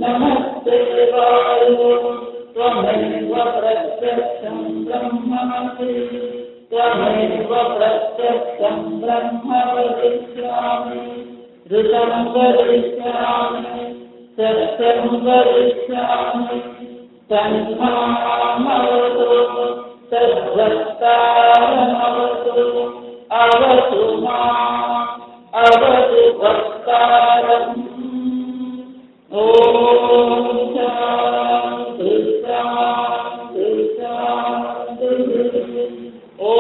नमस्ते वायो त्वमेव प्रत्यक्षं ब्रह्ममसि त्वमेव प्रत्यक्षं ब्रह्म वदिष्यामि ऋतं वदिष्यामि सत्यं वदिष्यामि तन्मामवतु तद्वक्तारमवतु अवतु माम् अवतु वक्तारम् ॐ शान्ति शान्ति शान्तिः ॐ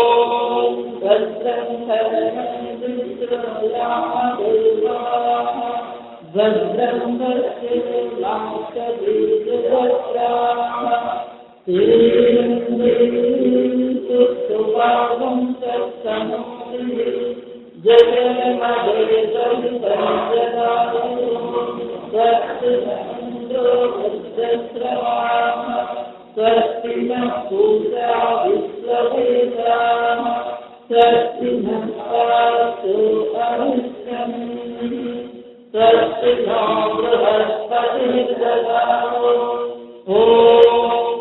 भद्रं कर्णेन्द्रियाः भद्रं पश्येमाक्षभिर्भद्राः सुभागं तत्समोतिः जगन्मदेवं संजनातु स्वस्तिन्द्रो वज्रश्रवाः स्वस्ति नः पूषा विश्ववेदाः स्वस्ति नः पास्तु अरिष्टनेमिः स्वस्ति नो बृहस्पतिः ददातु ॐ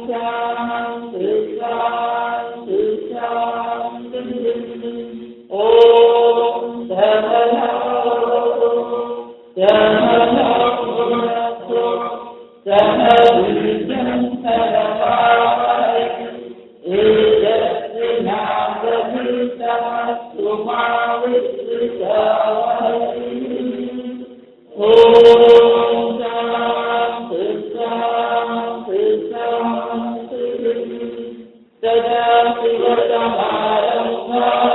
शान्ति शान्ति शान्तिः ॐ धननावतु धननावतु धनवीर्यं धनवावहै तेजस्विनावधीतमस्तु मा विद्विषावहै ॐ शान्ति शान्ति शान्तिः सदाशिवसमारम्भाः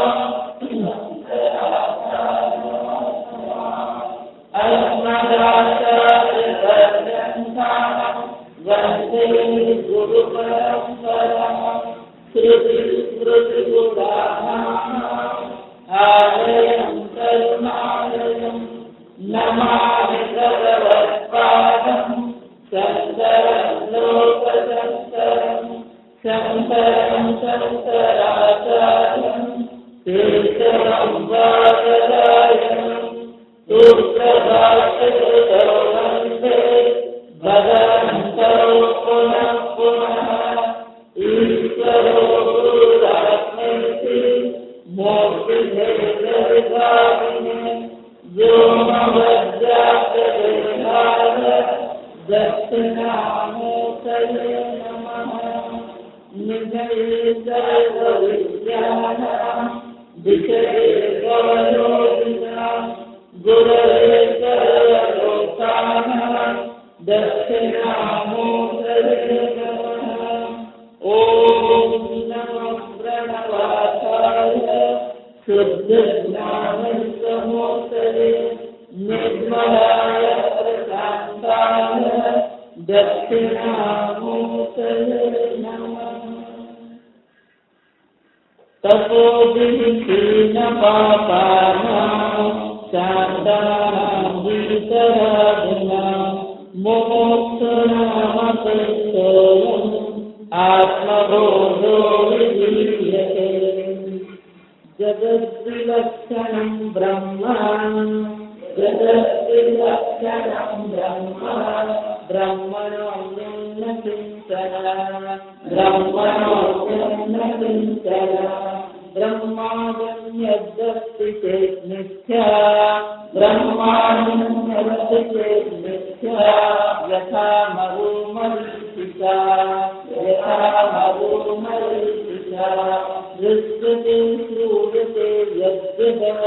अस्मदाचार्यपर्यन्ताः वन्दे गुरुपरम्पराम् श्रुतिस्मृतिपुराणानाम् आलयं करुणालयं नमामि भगवत्पादं शङ्करं लोकशङ्करं शङ्करं शङ्कराचार्यं केशवं बादरायणं सूत्रभाष्यकृतौ वन्दे भगवन्तौ पुनः पुनः ईश्वरो गुरुरात्मेति मोक्षिभेदविभागिने व्योमवज्रातदेहाय दक्षिणामूर्तये नमः निधये सर्वविद्यानां विषये गौरवोदिनां गुरवे सर्वलोकानां दक्षिणामूर्तये नमः ॐ नमो प्रणवाय शुद्धज्ञानसमूर्तये निर्मलाय प्रशान्ताय दक्षिणामूर्तये नमः तपोभिहीनपापानां शान्तानां वितरागिनां मुमुक्षुणामपि आत्मबोधो विधीयते जगद्विलक्षणं ब्रह्म जगद्विलक्षणं ब्रह्म ब्रह्मणोऽन्यन्नकिञ्चन ब्रह्मणोऽन्यन्नकिञ्चन ब्रह्मादन्यद्दस्ति चेत् मिथ्या ब्रह्मादन्यद्दस्ति चेत् मिथ्या यथा मरुमरीचिका यथा मरुमरीचिका दृश्यते श्रूयते यद्विदः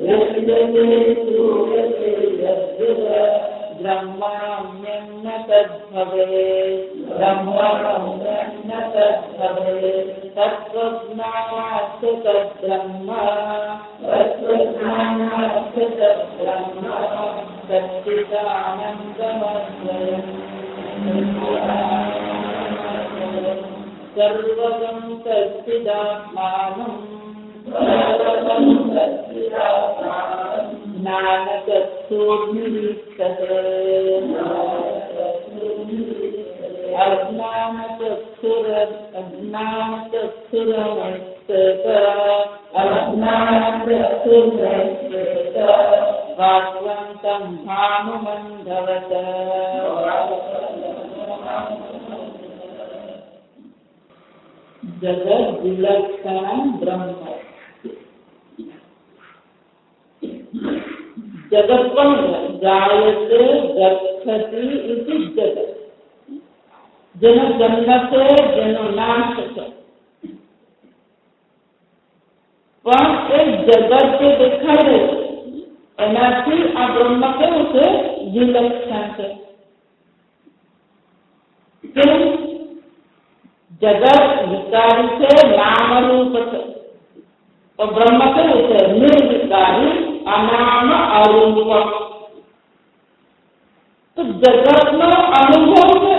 दृश्यते श्रूयते यद्विदः ब्रह्मण्यन्न तद्भवेत् ब्रह्मण्यन्न तद्भवेत् तत्त्वज्ञानात् तद्ब्रह्म तत्त्वज्ञानात् तद्ब्रह्म सच्चिदानन्दमद्वयम् સર્વગમ સચ્ચિદાત્માનં જ્ઞાનચક્ષુર્મિલિશ્યતે અજ્ઞાનચક્ષુરમસ્તક વાસ્વંતં ભાનુમંધવત જગત વિલક્ષણ બ્રહ્મ जगत पण जायते गच्छति इति जगत જેનો જન્મ છે જેનો નાશ છે પણ એ જગત જે દેખાય છે એનાથી આ બ્રહ્મ કેવું છે વિલક્ષણ છે કેમ જગત વિકારી છે નામરૂપ છે તો બ્રહ્મ કેવું છે નિર્વિકારી અનામ અરૂપ તો જગતનો અનુભવ છે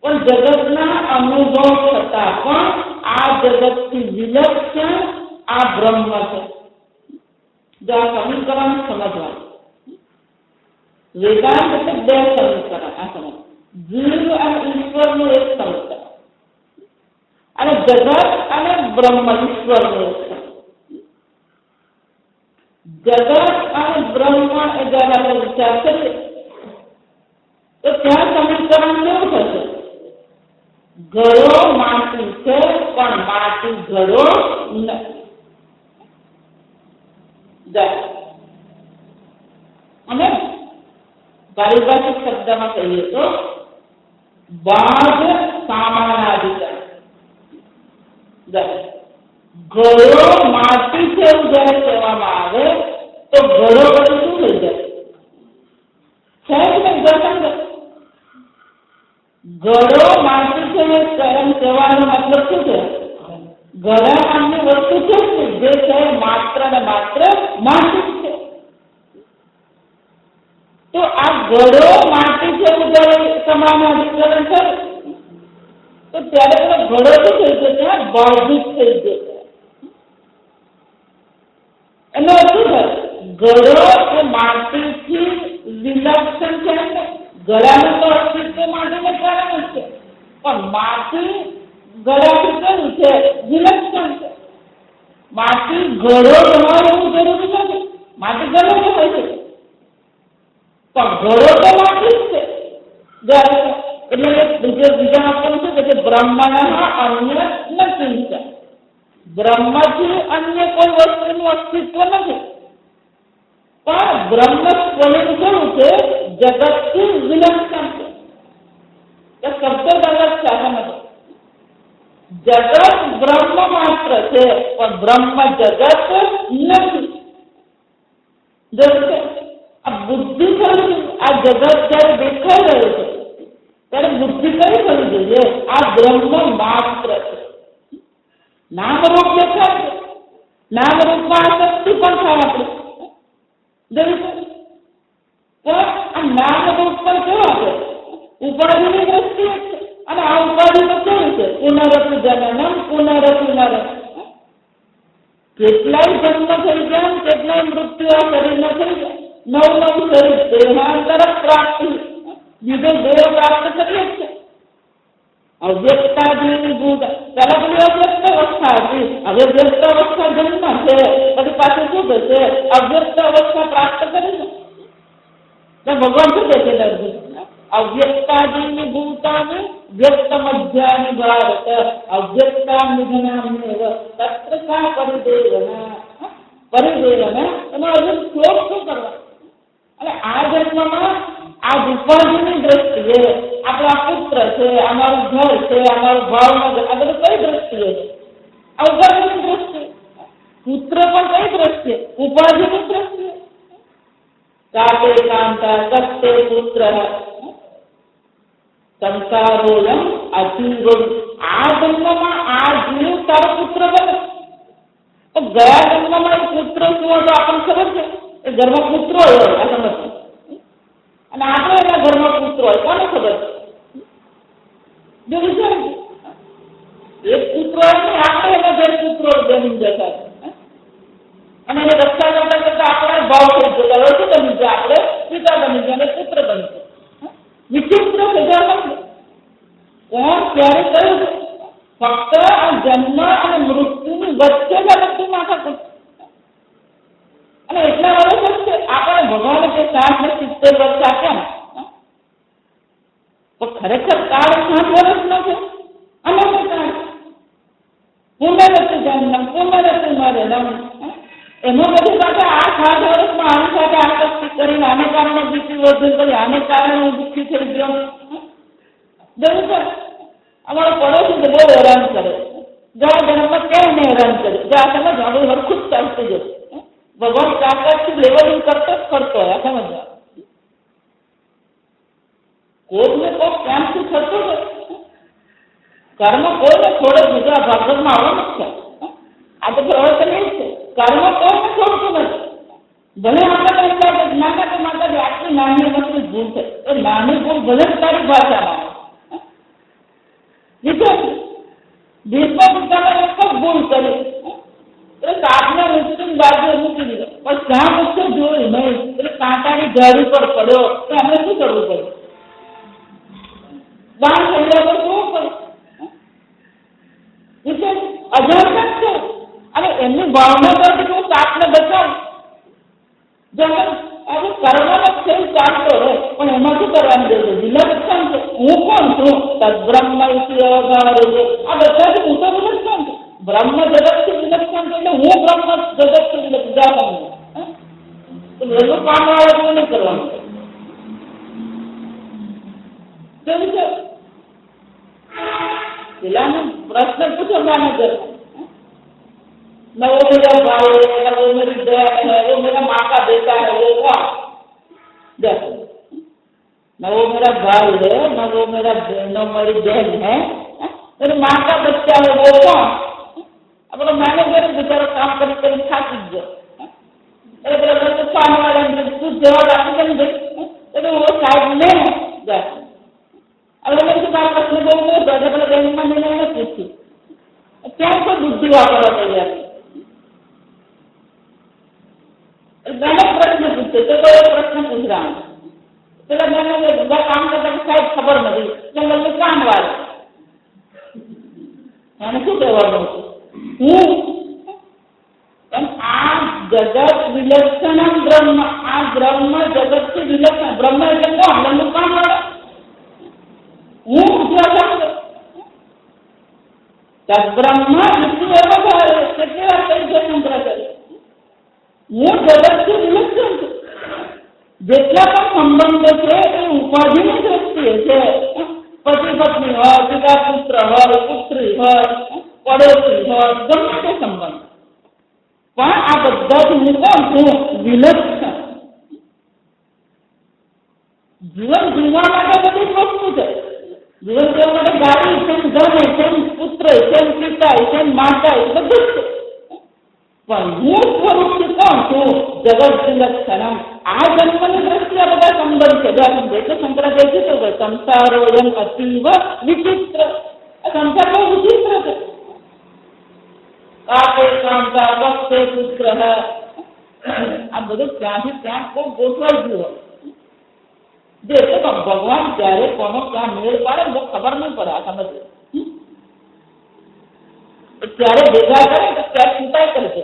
પણ જગતના અનુભવ છતાં પણ આ જગતથી વિલક્ષણ આ બ્રહ્મ છે જો આ સમીકરણ સમજવાનું વેદાંત એટલે બે સમીકરણ આ સમજ જીવ અને ઈશ્વરનું એક સમીકરણ અને જગત અને બ્રહ્મ ઈશ્વરનું એક સમીકરણ જગત અને બ્રહ્મ એ જ્યારે આપણે વિચાર કરીએ તો ત્યાં સમીકરણ કેવું થશે ઘડો માટી છે પણ માટી ઘડો નથી અને પારિભાષિક શબ્દમાં કહીએ તો બાદ સામાનાધિકાર ઘડો માટી છે એવું જયારે કહેવામાં આવે તો ઘડો બધું શું થઈ જાય છે ને ઘડો માટી છે એમ કહેવાનો મતલબ શું છે ઘડા નામની વસ્તુ છે જે છે માત્ર ને માત્ર માટી છે તો આ ઘડો માટી છે એવું જયારે સમાનાધિકરણ છે તો ત્યારે પેલો ઘડો શું થઈ ગયો ત્યાં બાધિત થઈ ગયો એનો અર્થ છે ઘડો એ માટીથી વિલક્ષણ છે ઘડાનું તો અસ્તિત્વ માટીને કારણે છે પણ માટી ઘડાથી કેવું છે વિલક્ષણ છે માટી ઘડો તમારે એવું જરૂરી નથી માટી ઘડો તો હોય છે પણ ઘડો તો માટી જ છે એટલે બીજા આપણને શું કે બ્રહ્મના અન્ય નથી છે બ્રહ્મથી અન્ય કોઈ વસ્તુનું અસ્તિત્વ નથી પણ બ્રહ્મ સ્વયં કેવું છે જગતથી વિલક્ષણ છે શબ્દ ગલત છે જગત બ્રહ્મ માત્ર છે પણ બ્રહ્મ જગત નથી આ બુદ્ધિ ખરી આ જગત જયારે દેખાઈ રહ્યું છે ત્યારે બુદ્ધિ કઈ થવી જોઈએ આ બ્રહ્મ માત્ર છે નામરૂપ દેખાય છે નામરૂપમાં આસક્તિ પણ થાય આપણે આ નામરૂપ પર કેવા છે ઉપાધિની દ્રષ્ટિએ છે અને આ ઉપાધિ તો કેવું છે પુનરપી જનનમ પુનરપી નરમ કેટલાય જન્મ થઈ ગયા કેટલાય મૃત્યુ આ શરીરના થઈ ગયા નવું શરીર દેહાંતર પ્રાપ્તિ બીજો દેહ પ્રાપ્ત કરીએ છે અવ્યક્તાદિની ભૂત પહેલા પેલી અવ્યક્ત અવસ્થા હતી હવે વ્યક્ત અવસ્થા જન્મ છે પછી પાછું શું થશે અવ્યક્ત અવસ્થા પ્રાપ્ત કરી ભગવાન શું કહે છે અવ્યક્તાદિની ભૂતાની વ્યક્ત મધ્યાની ભારત અવ્યક્તા નિધનામ્યવ તત્ર કા પરિદેવના એનો હજુ શ્લોક શું કરવા અને આ જન્મમાં આ ઉપાધિની દ્રષ્ટિએ આપણા પુત્ર છે અમારું ઘર છે અમારું ભાવનગર આ બધું કઈ દ્રષ્ટિએ છે આ ઉપાધિની દ્રષ્ટિએ પુત્ર પણ કઈ દ્રષ્ટિએ ઉપાધિની દ્રષ્ટિએ કાતે કાંતા સત્ય પુત્ર સંસારોયમ અજીવ આ જન્મમાં આ જીવ તારો પુત્ર બને તો ગયા જન્મમાં એ પુત્ર શું હતો આપણને ખબર છે એ ઘરમાં પુત્રો હોય આ સમજ અને આપણે એના ઘરમાં પુત્રો હોય કોને ખબર છે જો વિચાર બની જતા અને એને રક્ષા કરતા કરતા આપણા ભાવ થઈ જતા રસુ બની જાય, આપણે પિતા બની જાય અને પુત્ર બની જાય. વિચિત્ર સજા કોણ ક્યારે કહ્યું? ફક્ત આ જન્મ અને મૃત્યુની વચ્ચે જ બધું માથા કુટ. અને એટલા વર્ષ છે આપણે ભગવાને જે 60 ને 70 વર્ષ આપ્યા તો ખરેખર કાળ 60 વર્ષનો છે. અને પુનરસ્તુ જન્મ પુનરસ્તુ મરણમ, એમાં બધી પાછા આ 60 વર્ષમાં આની સાથે આસક્તિ કરીને આને કારણે બીપી વધુ કરી, આને કારણે હું દુઃખી થઈ ગયો. જરૂર છે અમારો પડોશી તો બહુ હેરાન કરે, જવા જન્મમાં કેમ ને હેરાન કરે, જ્યાં સમજ હવે હરખું જ ચાલતું જશે. ભગવાન કાકાથી લેવલિંગ કરતો જ કરતો હોય, સમજવા કોઈને કોઈ કેમથી થતું હોય. કર્મ કોઈને છોડે બીજા ભાગવતમાં આવવાનું જ છે. આ તો પ્રવર્તન એ છે, કર્મ કોઈને છોડતું નથી. ભલે આપણે એમ લાગે નાના તો માતા આટલી નાની વસ્તુ ભૂલ છે, એ નાની ભૂલ ભલે જ તારી ભાષામાં ભીષ્મપિતાએ એક જ ભૂલ કરી, એટલે કાચને મૃત્યુની બાજુ મૂકી દીધો, પણ ત્યાં મૃત્યુ જોયું નહીં, એટલે કાંટાની ઝાડી પર પડ્યો તો અમે શું કરવું પડ્યું? બાણ ચડ્યા પર શું પડ્યું? અજાણ છે અને એમની ભાવના કરતી હું સાપને બચાવું. હવે કરવાનો ખેલ ચાલતો રહે, પણ એમાં શું કરવાનું દેજો? વિલક્ષણ છે. હું કોણ છું? બ્રહ્મ આ બધાથી હું તો વિલક્ષણ છું. બ્રહ્મ જગતથી વિલક્ષણ છું એટલે હું બ્રહ્મ જગતથી વિલક્ષણ તો વહેલું કામ વાળા શું નહીં કરવાનું છે. પેલાને પ્રશ્ન પૂછો મેનેજર, वो मेरा भाई है, वो मेरी बहन है, वो मेरा माँ का बेटा है, वो कौन? देखो, न वो मेरा भाई है, न वो मेरा न मेरी बहन है, मेरी माँ का बच्चा है, वो कौन? अब तो मैनेजर बेचारा काम करके थाकी गया, अरे बराबर तो सामने वाले तू जवाब आपके नहीं, तो वो साइड में देखो. अब मेरे बात प्रश्न बोलते बड़े बड़े बैंक में मैंने पूछी क्या कोई बुद्धि वापरवा तैयार मैंने प्रश्न पूछे तो कोई प्रश्न पूछ रहा हूँ, चलो मैंने काम करता शायद खबर नहीं, जंगल में कान वाले मैंने शू कहવાનું હું આ જગત વિલક્ષણ બ્રહ્મ, આ બ્રહ્મ જગતથી વિલક્ષણ. બ્રહ્મ એટલે કોણ? જંગલ કાન વાળો. હું પૂછવા બ્રહ્મ કેટલી વાર કઈ જન્મ કરે હું જગતથી વિલક્ષણ છું. જેટલા પણ સંબંધો છે એ ઉપાધિની દ્રષ્ટિએ છે. પતિ પત્ની હોય, પિતા પુત્ર હોય, પુત્રી હોય, પડોશી હોય, ગમે તે સંબંધ, પણ આ બધાથી હું કોણ છું? વિલક્ષણ. જીવન જીવવા માટે બધી જ વસ્તુ છે. જીવન જીવવા માટે ગાડી છે, ધન છે, પુત્ર છે, પિતા છે, માતા છે, બધું જ છે. પણ હું સ્વરૂપથી કોણ છું? જગત વિલક્ષણમ. આ જન્મની દ્રષ્ટિએ આ બધા સંબંધ છે. એટલે શંકરાચાર્ય છે તો સંસારો એમ અતીવ વિચિત્ર. આ સંસાર બહુ વિચિત્ર છે. કાપે કાંતા વખતે પુત્ર, આ બધું ત્યાંથી ત્યાં કોઈ ગોઠવાઈ ગયું હોય. જે ભગવાન ક્યારે કોનો ક્યાં મેળ પાડે બહુ ખબર નહીં પડે. આ સમજ ત્યારે ભેગા કરે તો ત્યારે છૂટાઈ કરશે.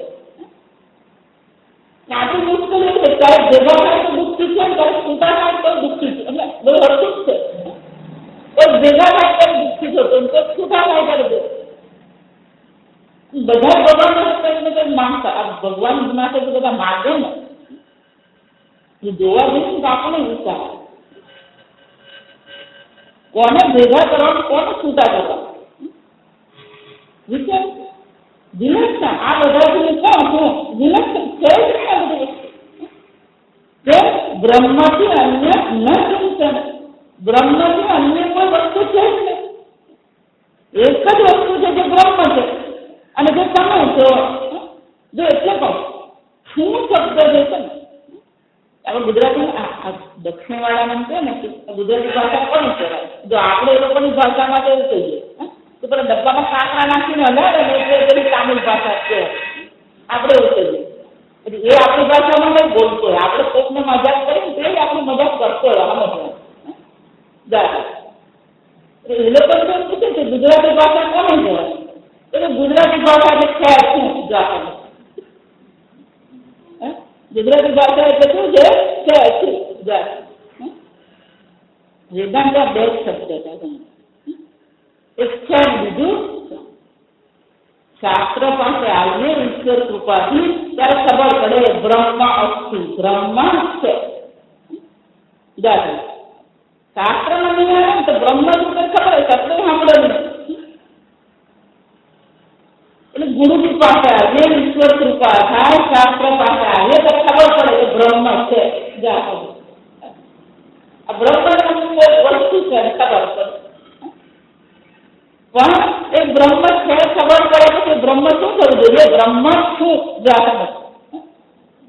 ત્યાંથી મુશ્કેલી છે. ત્યારે ભેગા થાય તો દુઃખી છે, ત્યારે છૂટા થાય તો દુઃખી છે. એટલે બહુ અડધું જ છે. કોઈ ભેગા થાય ત્યારે દુઃખી થતો, કોઈ છૂટા થાય ત્યારે બધા ભગવાન કંઈક કંઈક માંગતા. આ ભગવાન માટે તો બધા માગે ને એ જોવા જઈએ તો આપણને વિચાર કોને ભેગા કરવાનું, કોને છૂટા કરવા વિચાર. વિલક્ષણ. આ બધાથી કોણ છું? વિલક્ષણ છે જ ને. આ બધી વસ્તુ બ્રહ્મથી અન્ય ન ચિંતન. બ્રહ્મથી અન્ય કોઈ વસ્તુ છે જ નહીં. એક જ વસ્તુ છે જે બ્રહ્મ છે અને જે તમે છો. જો એટલે કહું શું શબ્દ જે છે ને આપણે ગુજરાતી દક્ષિણ વાળાને કહે ને ગુજરાતી ભાષા કોની કહેવાય? જો આપણે એ લોકોની ભાષામાં તો એવું કહીએ તો પેલા ડબ્બામાં કાંકરા નાખીને હલાવે ને એટલે પેલી તામિલ ભાષા છે. આપણે એવું કહીએ એટલે એ આપણી ભાષામાં નહીં બોલતો હોય. આપણે કોકને મજાક કરીએ તો એ આપણી મજાક કરતો હોય. એ લોકો તો પૂછે છે ગુજરાતી ભાષા કોને કહેવાય? એટલે ગુજરાતી ભાષા એટલે ખેર શું? ગુજરાતી ભાષા એટલે શું છે? ખેર શું? વેદાંત બે શબ્દ છે. એક છે બીજું શાસ્ત્ર પાસે આવીએ ઈશ્વર કૃપાથી ત્યારે ખબર પડે બ્રહ્મ અસ્તિ, બ્રહ્મ છે. શાસ્ત્ર માં નહીં આવે ને તો બ્રહ્મ ખબર શબ્દ સાંભળે નહીં. એટલે ગુરુજી પાસે આવીએ ઈશ્વર કૃપા થાય, શાસ્ત્ર પાસે આવીએ તો ખબર પડે કે બ્રહ્મ છે. આ બ્રહ્મ વસ્તુ છે ખબર પડે. પણ એ બ્રહ્મ છે ખબર પડે કે બ્રહ્મ શું થવું જોઈએ? બ્રહ્મ શું?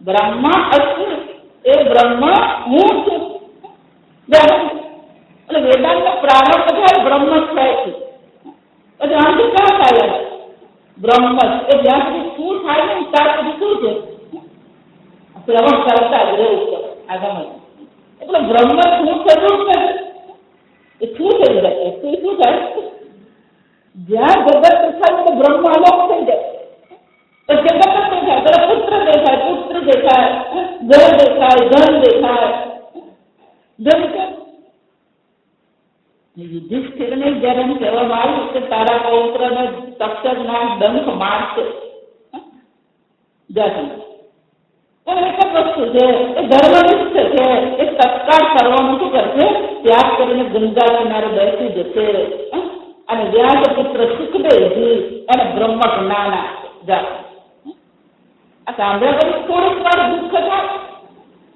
બ્રહ્મ અસ્તિ, એ બ્રહ્મ હું છું. એટલે વેદાંત નો પ્રારંભ થાય બ્રહ્મ છે. પછી અંત ક્યાં થાય? બ્રહ્મ. એ જ્યાં સુધી શું થાય ને ત્યાં સુધી શું છે? શ્રવણ કરતા જ રહેવું છે. આગળ એટલે બ્રહ્મ શું થતું છે? એ શું થઈ જાય? શું થાય? જ્યાં જગત દેખાય તો બ્રહ્મ અલોક થઈ જાય. તો જગત જ દેખાય, પેલા પુત્ર દેખાય, પુત્ર દેખાય, ઘર દેખાય, ધન દેખાય. યુધિષ્ઠિરને જયારે એમ કહેવામાં આવ્યું કે તારા પૌત્રને તક્ષકના ડંખ મારશે, પણ એક જ વસ્તુ છે, એ ધર્મનિષ્ઠ છે. એ તત્કાળ કરવાનું શું કરશે? ત્યાગ કરીને ગંગા કિનારે બેસી જશે અને વ્યાસ પુત્ર સુખદેવજી અને બ્રહ્મ જ્ઞાન આ સાંભળ્યા પછી થોડીક વાર દુઃખ થાય.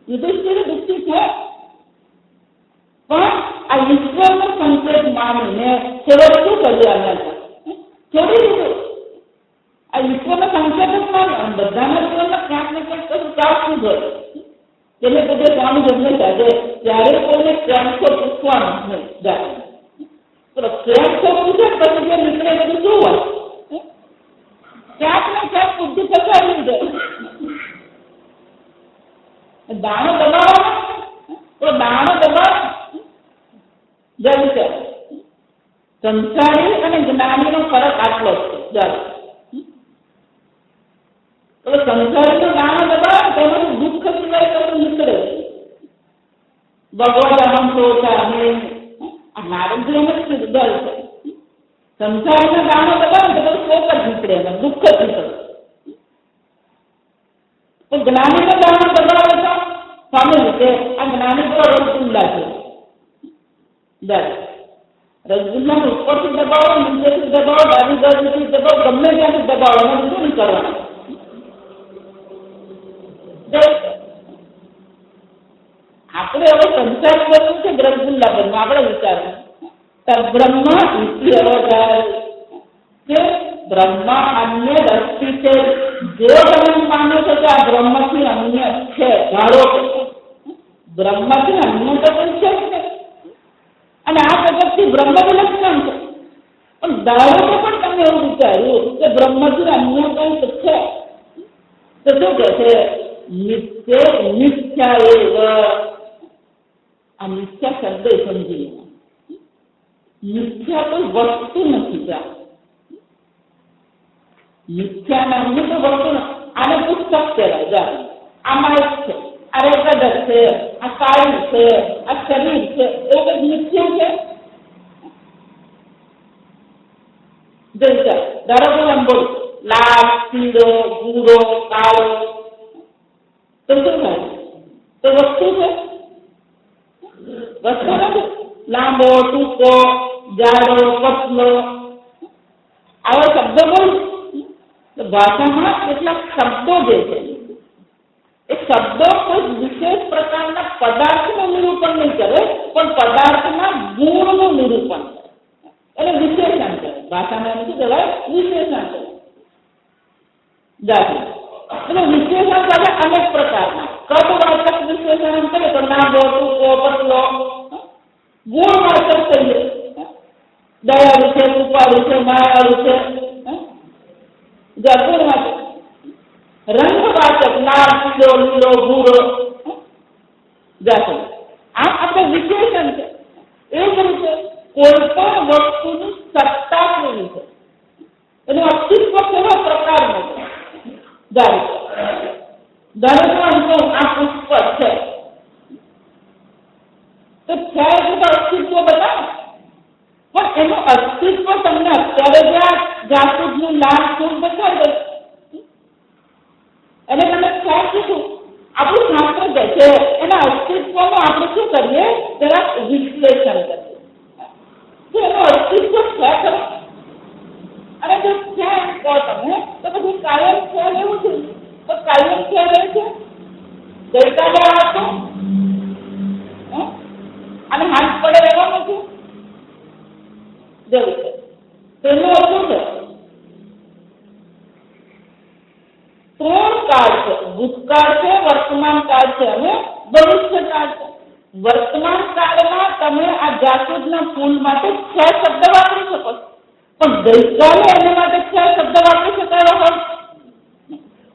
યુધિષ્ઠિર દુઃખી છે, પણ આ ઈશ્વરનો સંકેત માનીને છેવટે શું કર્યું? છોડી દીધું. આ ઈશ્વરનો સંકેત જ માન્યો. બધાના જીવનમાં ક્યાંક ને ક્યાંક કશું ચાલતું હોય. એટલે બધે સ્વામી જન્મે સાથે ત્યારે કોઈને ક્યાંસો પૂછવાનું નહીં. ક્યાંસો પૂછે પછી જે નીકળે બધું શું હોય? ક્યાંક ને ક્યાંક બુદ્ધિ ફસાવી જાય. દાણો દબાવવાનો તો દાણો દબાવ જરૂર છે. સંસારી અને જ્ઞાનીનો ફરક આટલો જ છે. સંસારીનો દાણો દબાવે તેનું દુઃખ સિવાય કશું નીકળે. ભગવાન અહમ સોચા નારદજી એમ જ કીધું દર છે. સંસારીનો દાણો દબાવે તો શોક જ નીકળે, દુઃખ જ નીકળે. તો જ્ઞાનીનો દાણો દબાવે તો સામે રીતે આ જ્ઞાની તો રસગુલ્લા છે. રસગુલ્લા ઉપરથી દબાવો, નીચેથી દબાવો, ડાબી બાજુથી દબાવો, ગમે ત્યાંથી દબાવો, એમાં શું નહીં કરવાનું. આપણે હવે સંસાર કરવું છે, રસગુલ્લા બનવું આપણે વિચારવું. બ્રહ્મ બ્રહ્મ અન્ય રસ્તી છે. જો તમે માનો છો કે આ બ્રહ્મથી અન્ય છે, ધારો બ્રહ્મથી અન્ય તો કોઈ છે જ નહીં. અને આ જગતથી બ્રહ્મ વિલક્ષણ છે. પણ ધારો તો પણ તમે એવું વિચાર્યું કે બ્રહ્મથી અન્ય કંઈક છે તો શું કહે છે? મિથ્યા એવ. આ મિથ્યા શબ્દ સમજી. મિથ્યા કોઈ વસ્તુ નથી. મિથ્યા નામની તો વસ્તુ નથી. આને પુસ્તક કહેવાય. આમાં એક છે, આ રેકર્ડ છે, આ કાળી છે, આ શરીર છે, એ કઈ મિથ્યા છે? ધારો કે એમ બોલ લાલ, પીળો, ભૂરો, કાળો, તો શું થાય? તો વસ્તુ છે? વસ્તુ નથી. લાંબો, ટૂંકો, જાડો, પતલો, આવા શબ્દો બોલ. ભાષામાં કેટલાક શબ્દો જે છે એ શબ્દો કોઈ વિશેષ પ્રકારના પદાર્થનું નિરૂપણ નહીં કરે, પણ પદાર્થના ગુણનું નિરૂપણ કરે. એને વિશેષણ કરે. ભાષામાં શું કહેવાય? વિશેષણ કરે. એટલે વિશેષણ કરે અનેક પ્રકારના. કદવાચક વિશેષણ કરે તો લાંબો, ટૂંકો, પતલો. ગુણવાચક કહીએ દયાળુ છે, કૃપાળુ રમવાળું છે, માયાવાળું છે, જે અપૂર્ણ છે. રંગવાચક લાલ, પીળો, લીલો, ભૂરો, જાતું આમ આપણે વિશેષણ છે. એ જ રીતે કોઈ પણ વસ્તુની સત્તા કેવી છે, એનું અસ્તિત્વ કેવા પ્રકારનું છે. દરેક આ પુષ્પ છે તો છે એટલે અસ્તિત્વ બતાવે, પણ એનું અસ્તિત્વ તમને અત્યારે જ આ જાસૂદનું લાલ ફૂલ બતાવે અને તમે ખ્યાલ કીધું. આપણું શાસ્ત્ર જે છે એના અસ્તિત્વનું આપણે શું કરીએ, જરાક વિશ્લેષણ કરીએ કે એનું અસ્તિત્વ છે ખરું, અને જો છે એમ કહો તમે તો પછી કાયમ છે એવું છે. તો કાયમ છે રહે છે, ગઈકાલે આવતું અને હાથ પડે રહેવાનું છે જરૂર છે. તેનું અર્થ છે ત્રણ કાળ છે, ભૂતકાળ છે, વર્તમાન કાળ છે અને ભવિષ્યકાળ છે. વર્તમાન કાળમાં તમે આ જાસૂદના ફૂલ માટે 6 શબ્દ વાપરી શકો છો, પણ ગઈકાલે એના માટે 6 શબ્દ વાપરી શકાયો હોય,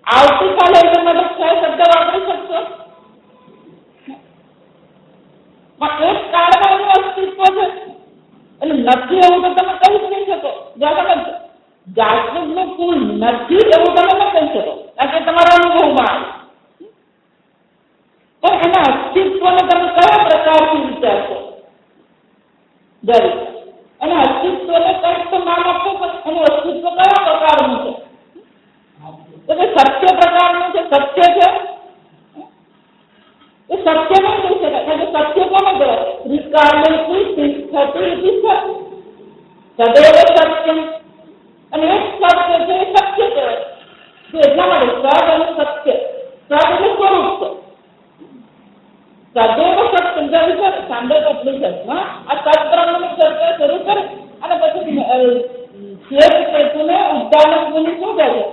આવતીકાલે એના માટે 6 શબ્દ વાપરી શકશો, પણ એક કાળમાં એનું અસ્તિત્વ છે એટલે નથી એવું તો તમે કહી જ નહીં શકો. જાસૂદનું ફૂલ નથી એવું તમે ન કહી શકો, કારણ કે તમારા અનુભવમાં આવે, પણ એના અસ્તિત્વને તમે કયા પ્રકારથી વિચારશો. દરેક એના અસ્તિત્વને કંઈક તો નામ આપો, પણ એનું અસ્તિત્વ કયા પ્રકારનું છે, તો કે સત્ય પ્રકારનું છે. સત્ય છે એ સત્ય નહીં કહી શકાય, કારણ કે સત્ય કોને કહેવાય? ત્રિકાલે તિષ્ઠતિ સદૈવ સત્યમ, અને એક સત્ય છે એ સત્ય કહેવાય. એટલા માટે સદ અને સત્ય, સદ એટલે સ્વરૂપ છે. સદૈવ સત્યમ વિચાર સાંદર્ભ ઉપનિષદમાં આ સત્બ્રહ્મની ચર્ચા શરૂ કરે અને પછી શ્વેત કેતુને ઉદ્દાલક મુનિ શું કહે છે?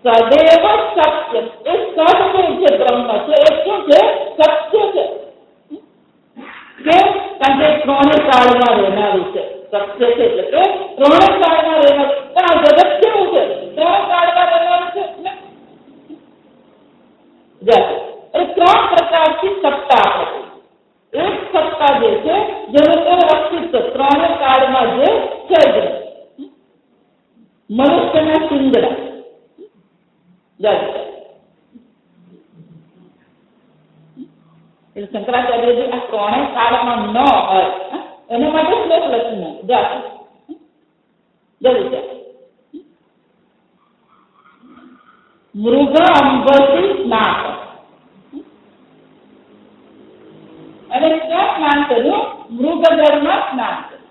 સદૈવ સત્ય. એ સદ છે બ્રહ્મ છે, એ શું છે? સત્ય છે. કેમ? કારણ કે ત્રણે કાળમાં રહેનારું છે. સત્ય છે એટલે કે ત્રણે કાળમાં રહેનારું. પણ આ જગત કેવું છે? ત્રણ કાળમાં રહેનારું છે. એ ત્રણ પ્રકારથી સત્તા આપે. એક સત્તા જે છે જેનું કોઈ અસ્તિત્વ ત્રણે કાળમાં જે છે જ મનુષ્યના સિંગડા. એટલે શંકરાચાર્યજી આ ત્રણેય કાળમાં ન હોય એના માટે શ્લોક લખીને જરૂર છે. મૃગ અંબરથી સ્નાન, અને ક્યાં સ્નાન કર્યું? મૃગજળમાં સ્નાન કર્યું.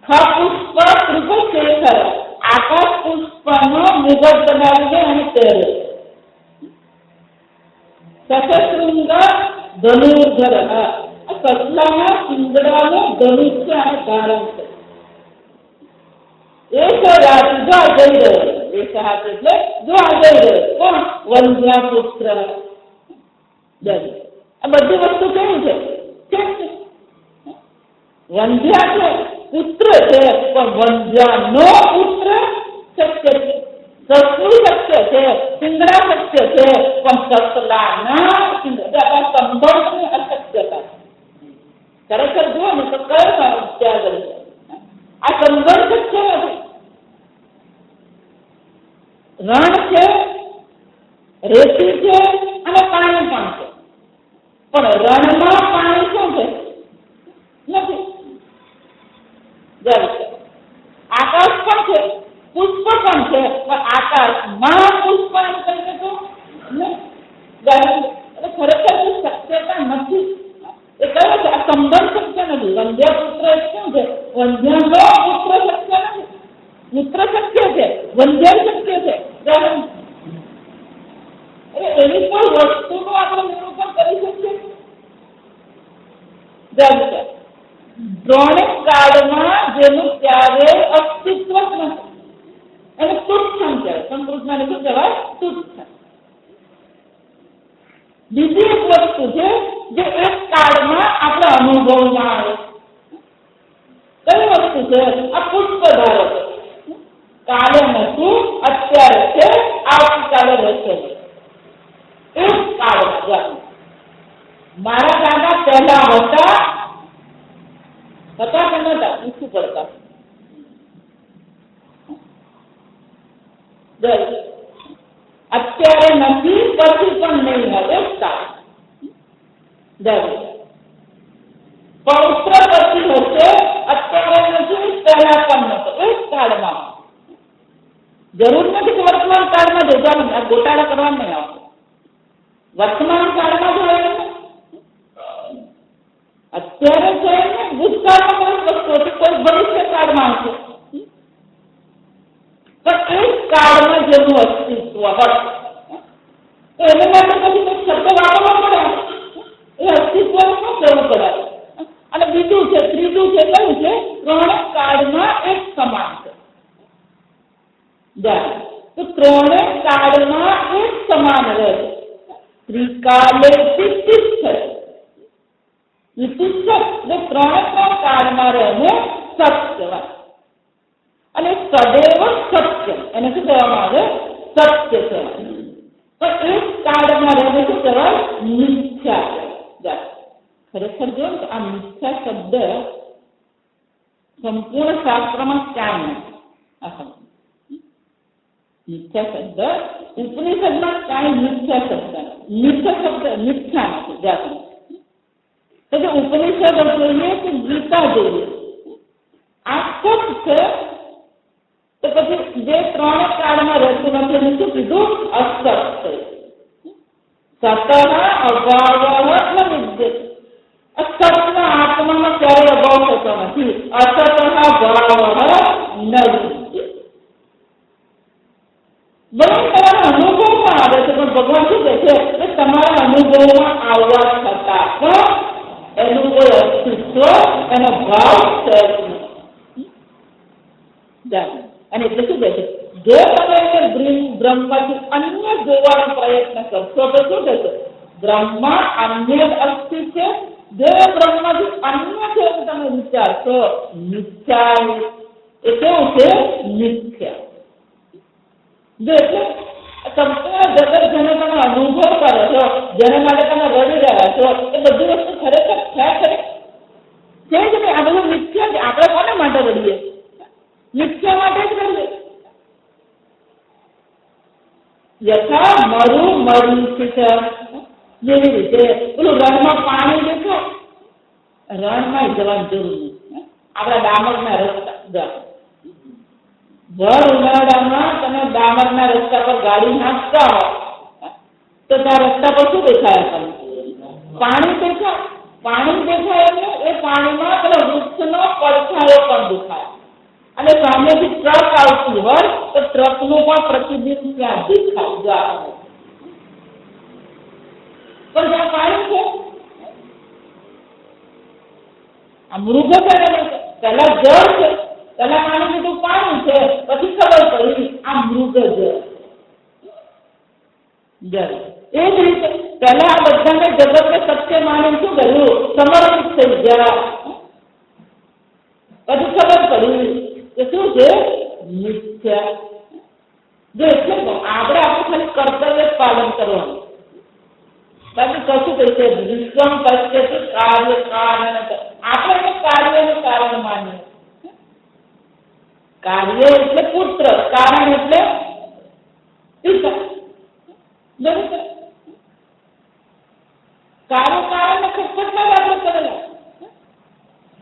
ખ પુષ્પ કૃપ શેખર, આકાશ પુષ્પનો મૃગજ બનાવીને અને પહેર્યો. સશૃંગ ધનુર્ધર, કસલાના શિંગડાનું ધનુષ્ય અને ધારણ છે. એ રાત જો આ જઈ રહ્યો, એ હાથ એટલે જો આ જઈ રહ્યો કોણ? વંધ્યા પુત્ર. આ બધી વસ્તુ કેવી છે? વંધ્યા છે, પુત્ર છે, પણ વંધ્યાનો પુત્ર શક્ય છે. સસલું શક્ય છે, સિંગડા શક્ય છે, પણ સસલાના સંબંધની અશક્યતા. ખરેખર જુઓ ને તો કયો ત્યાં ગઈ આ સંબંધ શક્ય નથી. રણ છે, રેતી છે અને પાણી પણ છે, પણ રણમાં પાણી શું છે? નથી. આકાશ પણ છે, પુષ્પ પણ છે, પણ આકાશમાં પુષ્પ એમ કહીએ તો ખરેખર શક્યતા નથી. એ કયો છે? આ સંબંધ શક્ય નથી. વંધ્યા પુત્ર શું છે? વંધ્યાનો પુત્ર શક્ય નથી. પુત્ર શક્ય છે, વંધ્યા શક્ય છે. એવી કોઈ વસ્તુનું આપણે નિરૂપણ કરી શકીએ? ત્રણેય કાળમાં જેનું ક્યારે અસ્તિત્વ જ નથી એને તુચ્છમ કહેવાય. સંસ્કૃતમાં શું કહેવાય? તુચ્છમ. બીજી એક વસ્તુ છે જે એક કાળમાં આપણા અનુભવમાં આવે. કઈ વસ્તુ છે આ પુષ્પ ધારો કાલે નતું અત્યારે છે આવતીકાલે રહેશે એ કાળ મારા દાદા પહેલા હતા કે નતા પૂછવું પડતા અત્યારે નથી પછી પણ નહીં હવે કાળ પૌત્ર પછી હશે અત્યારે નથી પહેલા પણ નતો એ કાળમાં જરૂર નથી કે વર્તમાન કાળમાં જોવાનું આ ગોટાળા કરવા નહીં આવતો વર્તમાન કાળમાં જોવાનું અત્યારે છે ને ભૂતકાળમાં કોઈ વસ્તુ હતી કોઈ ભવિષ્ય કાળમાં હશે પણ એ કાળમાં જેનું અસ્તિત્વ હોય તો એને માટે પછી કોઈ શબ્દ વાપરવા પડે એ અસ્તિત્વ શું કરવું પડે અને બીજું છે ત્રીજું છે કયું છે ત્રણે કાળમાં એક સમાન છે તો ત્રણે કાળમાં એક સમાન રહે ત્રિકાલે તિષ્ઠ ત્રણે ત્રણ કાળમાં રહે સત્ય અને સદૈવ સત્ય એને શું કહેવામાં આવે સત્ય કહેવાય પણ એક કાળમાં રહે શું કહેવાય મિથ્યા ખરેખર જો આ મિથ્યા શબ્દ સંપૂર્ણ શાસ્ત્રમાં ક્યાં નથી મિથ્યા શબ્દ ઉપનિષદમાં કાંઈ મિથ્યા શબ્દ મિથ્યા નથી જાતે તો જે ઉપનિષદ જોઈએ કે ગીતા જોઈએ આ સત છે તો પછી જે ત્રણે કાળમાં રહેતું નથી એને શું કીધું અસત સત અભાવ વિદ્ય અસતના આત્મામાં ક્યારેય અભાવ થતો નથી અસતના ભાવ ન વિદ્ય ભલે તમારા અનુભવમાં આવે છે પણ ભગવાન શું કહે છે કે તમારા અનુભવમાં આવવા છતાં પણ એનું કોઈ અસ્તિત્વ એનો ભાવ છે અને એટલે શું કહે છે જો તમે એને બ્રહ્મથી અન્ય જોવાનો પ્રયત્ન કરશો તો શું થશે બ્રહ્મા અન્ય અસ્તિ છે જે બ્રહ્મથી અન્ય છે એવું તમે વિચારશો મિથ્યા એ કેવું છે મિથ્યા સંપૂર્ણ જગત જેને તમે અનુભવ કરો છો જેને માટે તમે રડી રહ્યા છો એ બધી વસ્તુ ખરેખર છે છે જ નહીં આ બધું મિથ્યા છે આપણે કોને માટે રડીએ મિથ્યા માટે જ રડીએ યથા મરું મરી છે જેવી રીતે પેલું રણમાં પાણી દેખાય રણમાં જવાની જરૂર નથી આપણા ડામરના રસ્તા ભર ઉનાળામાં તમે ડામરના રસ્તા પર ગાડી નાખતા હો તો ત્યાં રસ્તા પર શું દેખાય તમને પાણી દેખાય એટલે એ પાણીમાં પેલો વૃક્ષનો પડછાયો પણ દેખાય અને સામેથી ટ્રક આવતી હોય તો ટ્રકનું પણ પ્રતિબિંબ ત્યાં દેખાય પણ જ્યાં પાણી છે આ મૃગ પેલા જળ છે પેલા પાણી લીધું પાણી છે પછી ખબર પડી આ મૃગ જળ એ જ રીતે પેલા આ બધાને જગતને સત્ય માની શું કર્યું સમર્પિત થઈ ગયા પછી ખબર પડી કે શું છે મિથ્યા જો એટલે આપણે ખાલી કર્તવ્ય પાલન કરવાનું બાકી કશું કહે છે વિશ્વમ પશ્યતિ કાર્ય કારણ આપણે કાર્યનું કારણ માનીએ કાર્ય એટલે પુત્ર કારણ એટલે પિતા કારણ કેટલા વાતો કરેલા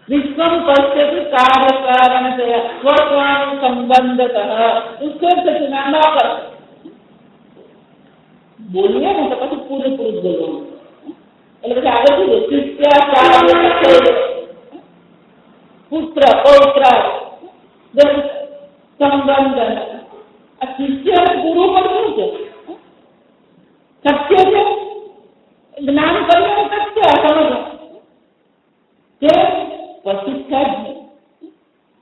વિશ્વમ પશ્યતિ કાર્ય કારણ સ્વસ્વામી સંબંધતઃ ઉત્કર્ષના ન કર બોલીએ ને તો પછી પૂરેપૂરું જ બોલવાનું એટલે પછી આગળ શું પુત્ર પૌત્ર સંબંધ આ શિષ્ય ગુરુ પર શું છે સત્ય છે જ્ઞાન કરીને સત્ય સમજો કે પછી છે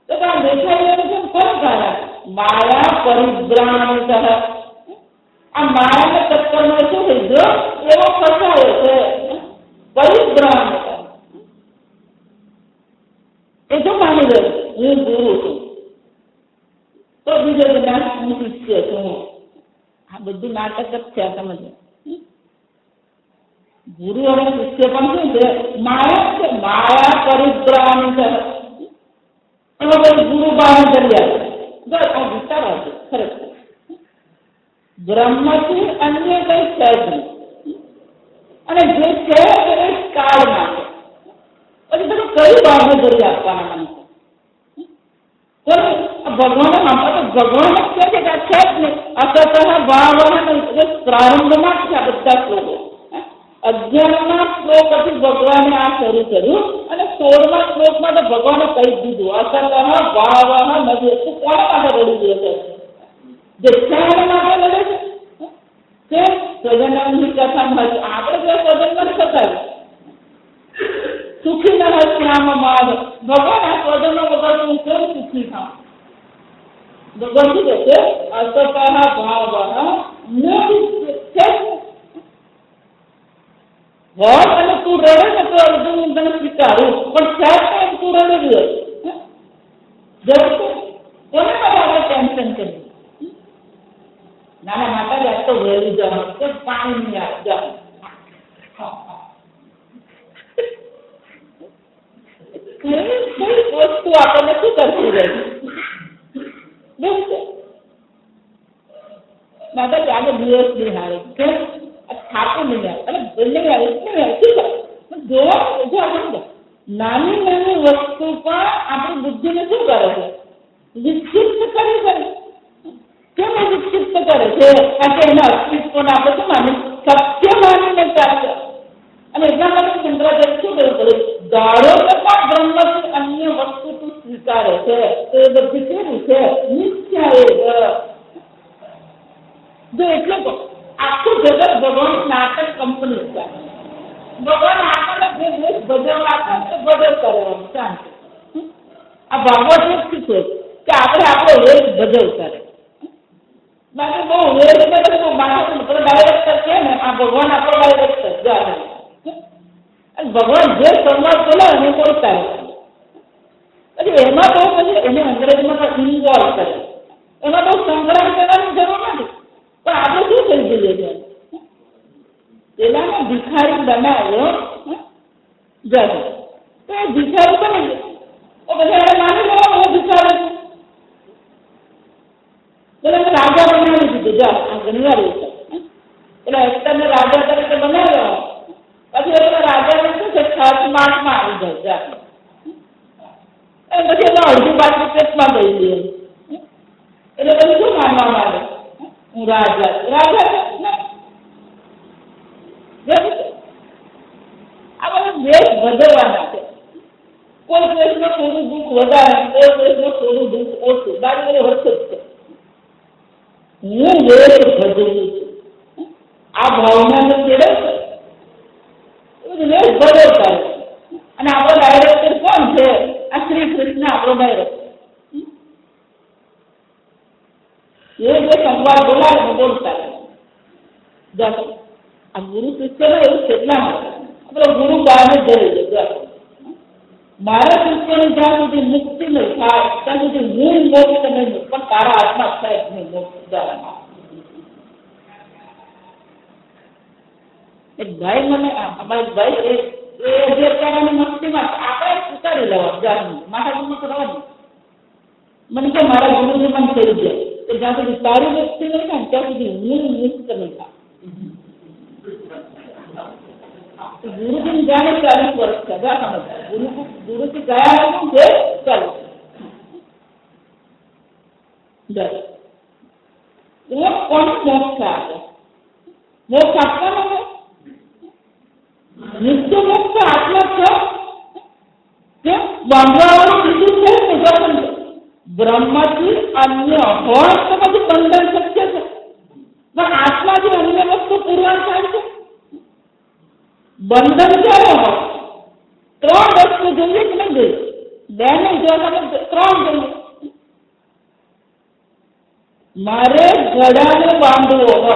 તો આ દેખાય છે કોણ કારણ માયા પરિભ્રામિત આ માયાના ચક્કરમાં શું થઈ ગયો એવો ફસાયો છે પરિભ્રામિત એ જો માને માની લે હું ગુરુ છું, તો બીજો જ્ઞાન હું શિષ્ય છું. આ બધું નાટક જ છે. આ સમજ. ગુરુ અને શિષ્ય પણ શું છે? માયા છે. માયા પરિભ્રામી છે. એમાં પછી ગુરુ બહાર કરી આવે. આ વિચારવા છે ખરેખર. બ્રહ્મથી અન્ય કઈ છે જ નહીં. અને જે છે એ કાળમાં છે. પછી તમે કઈ બાંધરી આપવાના મને? ભગવાન ભગવાન જ છે કે આ છે જ નહીં. અસત ભાવ પ્રારંભમાં જ છે આ બધા શ્લોકો. 11મા શ્લોકથી ભગવાને આ શરૂ કર્યું અને 16મા શ્લોકમાં તો ભગવાને કહી દીધું અસત ભાવ નથી. તું કોને માટે રડી ગયો છે? જે છે એને માટે લડે છે. સ્વજનની કથામાં આપણે જો સ્વજનની કથા સુખી ન હોય શ્યામ માદ ભગવાન આ સ્વજનો વગર હું કેમ સુખી થાઉં? ભગવાન શું કહે છે? અસત ભાવ હોય અને તું રડે ને તો અર્જુન હું તને સ્વીકારું, પણ સાહેબ તું રડી ગયો કોને માટે ટેન્શન કર્યું? નાના માતા યાદ તો વહેલું જવાનું પાણી નહીં આવે જવાનું. વસ્તુ આપણને શું કરતી રહે માતા ચાલે દિવસ નહીં હારે કેમ થાતું નહીં આવે અને બંને આવે જોવા નાની નાની વસ્તુ પણ આપણી બુદ્ધિને શું કરે છે? વિક્ષિપ્ત કરી કરે. કેમ એ વિક્ષિપ્ત કરે છે? કારણ કે એના અસ્તિત્વને આપણે શું માની? સત્ય માનીને ચાલે. અને એટલા માટે શંકરાચાર્ય શું કરવું પડે? ગાળો કરતા બ્રહ્મથી અન્ય વસ્તુ તું સ્વીકારે છે તો એ બધી કેવું છે? મિથ્યા. જો એટલે તો આખું જગત ભગવાન નાટક કંપની છે. ભગવાન આપણને જે દેશ ભજવવા તો ભજવ કરવાનું શાંતિ. આ ભાગવત જ છે કે આપણે આપણો વેશ ભજવ કરે. બાકી બહુ વેશ કરે તો માણસ ડાયરેક્ટર છે ને આ ભગવાન આપણો ડાયરેક્ટર જાય. ભગવાન જે સંવાદ બોલાવે એને બોલતા રહે. પછી એમાં તો પછી એને અંગ્રેજીમાં ઇન્વોલ્વ કરે. એમાં તો સંગ્રહ કરવાની જરૂર નથી. પણ આપણે શું થઈ જઈએ છીએ? પેલાને ભિખારી બનાવ્યો જાય તો એ ભિખારી બની ગયો. તો પછી એને માની લેવાનું હું ભિખારી છું. એટલે રાજા બનાવી દીધું. જા આ ઘણી વાર એવું છે. એટલે એક્ટરને રાજા તરીકે બનાવ્યો. પછી એટલે રાજાને શું છે? ખર્ચમાટમાં આવી જાય. પછી એનો અડધી બાજુ પેટમાં દઈ દે. એટલે પછી શું માનવામાં આવે? હું રાજા રાજા આ બધા દેશ ભજવવાના છે. કોઈ દેશમાં થોડું દુઃખ વધારે, કોઈ દેશમાં થોડું દુઃખ ઓછું. બાજુ વર્ષ જ છે. હું દેશ ભજવું છું. આ ભાવનાને કેળવે છે. દેશ ભજવતા અને આપણો ડાયરેક્ટર કોણ છે? આ શ્રી કૃષ્ણ આપણો ડાયરેક્ટર. એ જે સંવાદ બોલાવે બોલતા આ ગુરુ શિષ્યમાં એવું કેટલા માટે આપણે ગુરુ બહાર જઈ મારા શિષ્યને જ્યાં સુધી મુક્તિ નહીં થાય ત્યાં સુધી હું મોક્ષ નહીં પણ તારા હાથમાં થાય નહીં મોક્ષ જવાના. એક ભાઈ મને અમારા ભાઈ એ જે અત્યારે મસ્તીમાં આપણે સ્વીકારી લેવા જાણવું મારા ગુરુ કરવાનું. મને કે મારા ગુરુજી મને થઈ જાય તો જ્યાં સુધી તારી મુક્તિ નહીં થાય ત્યાં સુધી હું મુક્ત નહીં થાય. ગુરુજી જાણે 40 વર્ષ છે. ગુરુજી ગયા શું છે? ચાલો કોણ મોક્ષ આપે? મોક્ષ આપવાનો હોય નિત્ય મોક્ષ આત્મા છે કે બાંધવાનું બીજું છે નિર્વાચન છે. બ્રહ્મથી અન્ય હોય તો પછી બંધન શક્ય છે. પણ આત્માથી અન્ય વસ્તુ પુરવાર થાય છે. બંધન ક્યારે હોય? 3 વસ્તુ જોઈએ કે નહીં જોઈએ? 2 નહીં જોવા 3 જોઈએ. મારે ઘડાને બાંધવો હોય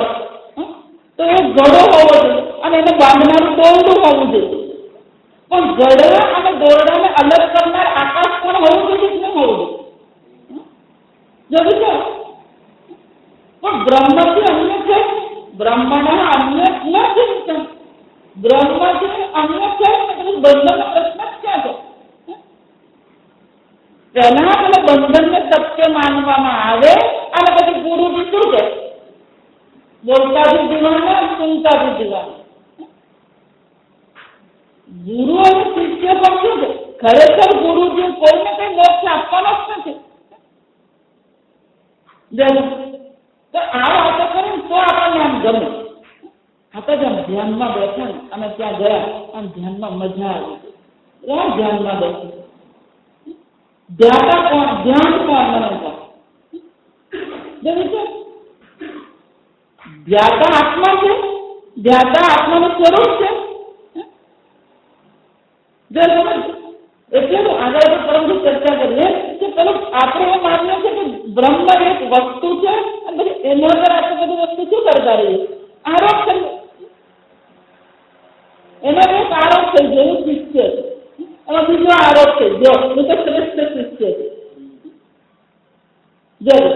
તો એ ઘડો હોવો જોઈએ અને એને બાંધનારું દોરડું હોવું જોઈએ. પણ ઘડા અને દોરડાને અલગ કરનાર આકાશ પણ હોવું જોઈએ. જોયું છે? પણ બ્રહ્મથી અન્ય છે, બ્રહ્મના અન્ય નથી. બ્રહ્મથી અન્ય છે એટલે બંધનનો પ્રશ્ન જ ક્યાં છે? પહેલા પેલા બંધનને સત્ય માનવામાં આવે અને પછી ગુરુજી શું છે? બોલતાથી જીવવાનું, સુનતાથી જીવવાનું. ગુરુ અને શિષ્ય પણ શું છે? ખરેખર ગુરુજી કોઈને કઈ મોક્ષ આપવાનો જ નથી. તો આ વાતો કરે તો આપણને આમ ગમે. આ તો જેમ ધ્યાનમાં બેઠા ને અને ત્યાં ગયા અને ધ્યાનમાં મજા આવી ગઈ. ધ્યાનમાં બેઠું ધ્યાતા કોણ? ધ્યાન કોણ બનાવતા? ધ્યાતા આત્મા છે. ધ્યાતા આત્માનું સ્વરૂપ છે. એટલે આગળ પરંતુ ચર્ચા કરીએ કે પેલું આપણે એ માનીએ છીએ કે બ્રહ્મ એક વસ્તુ છે અને પછી એના અંદર આપણે બધી વસ્તુ શું કરતા રહીએ? આરોપ કરીએ. એનો એક આરોપ થઈ ગયો, હું શિષ્ય છે. અને બીજો આરોપ થઈ ગયો, હું તો શ્રેષ્ઠ શિષ્ય છે. જરૂર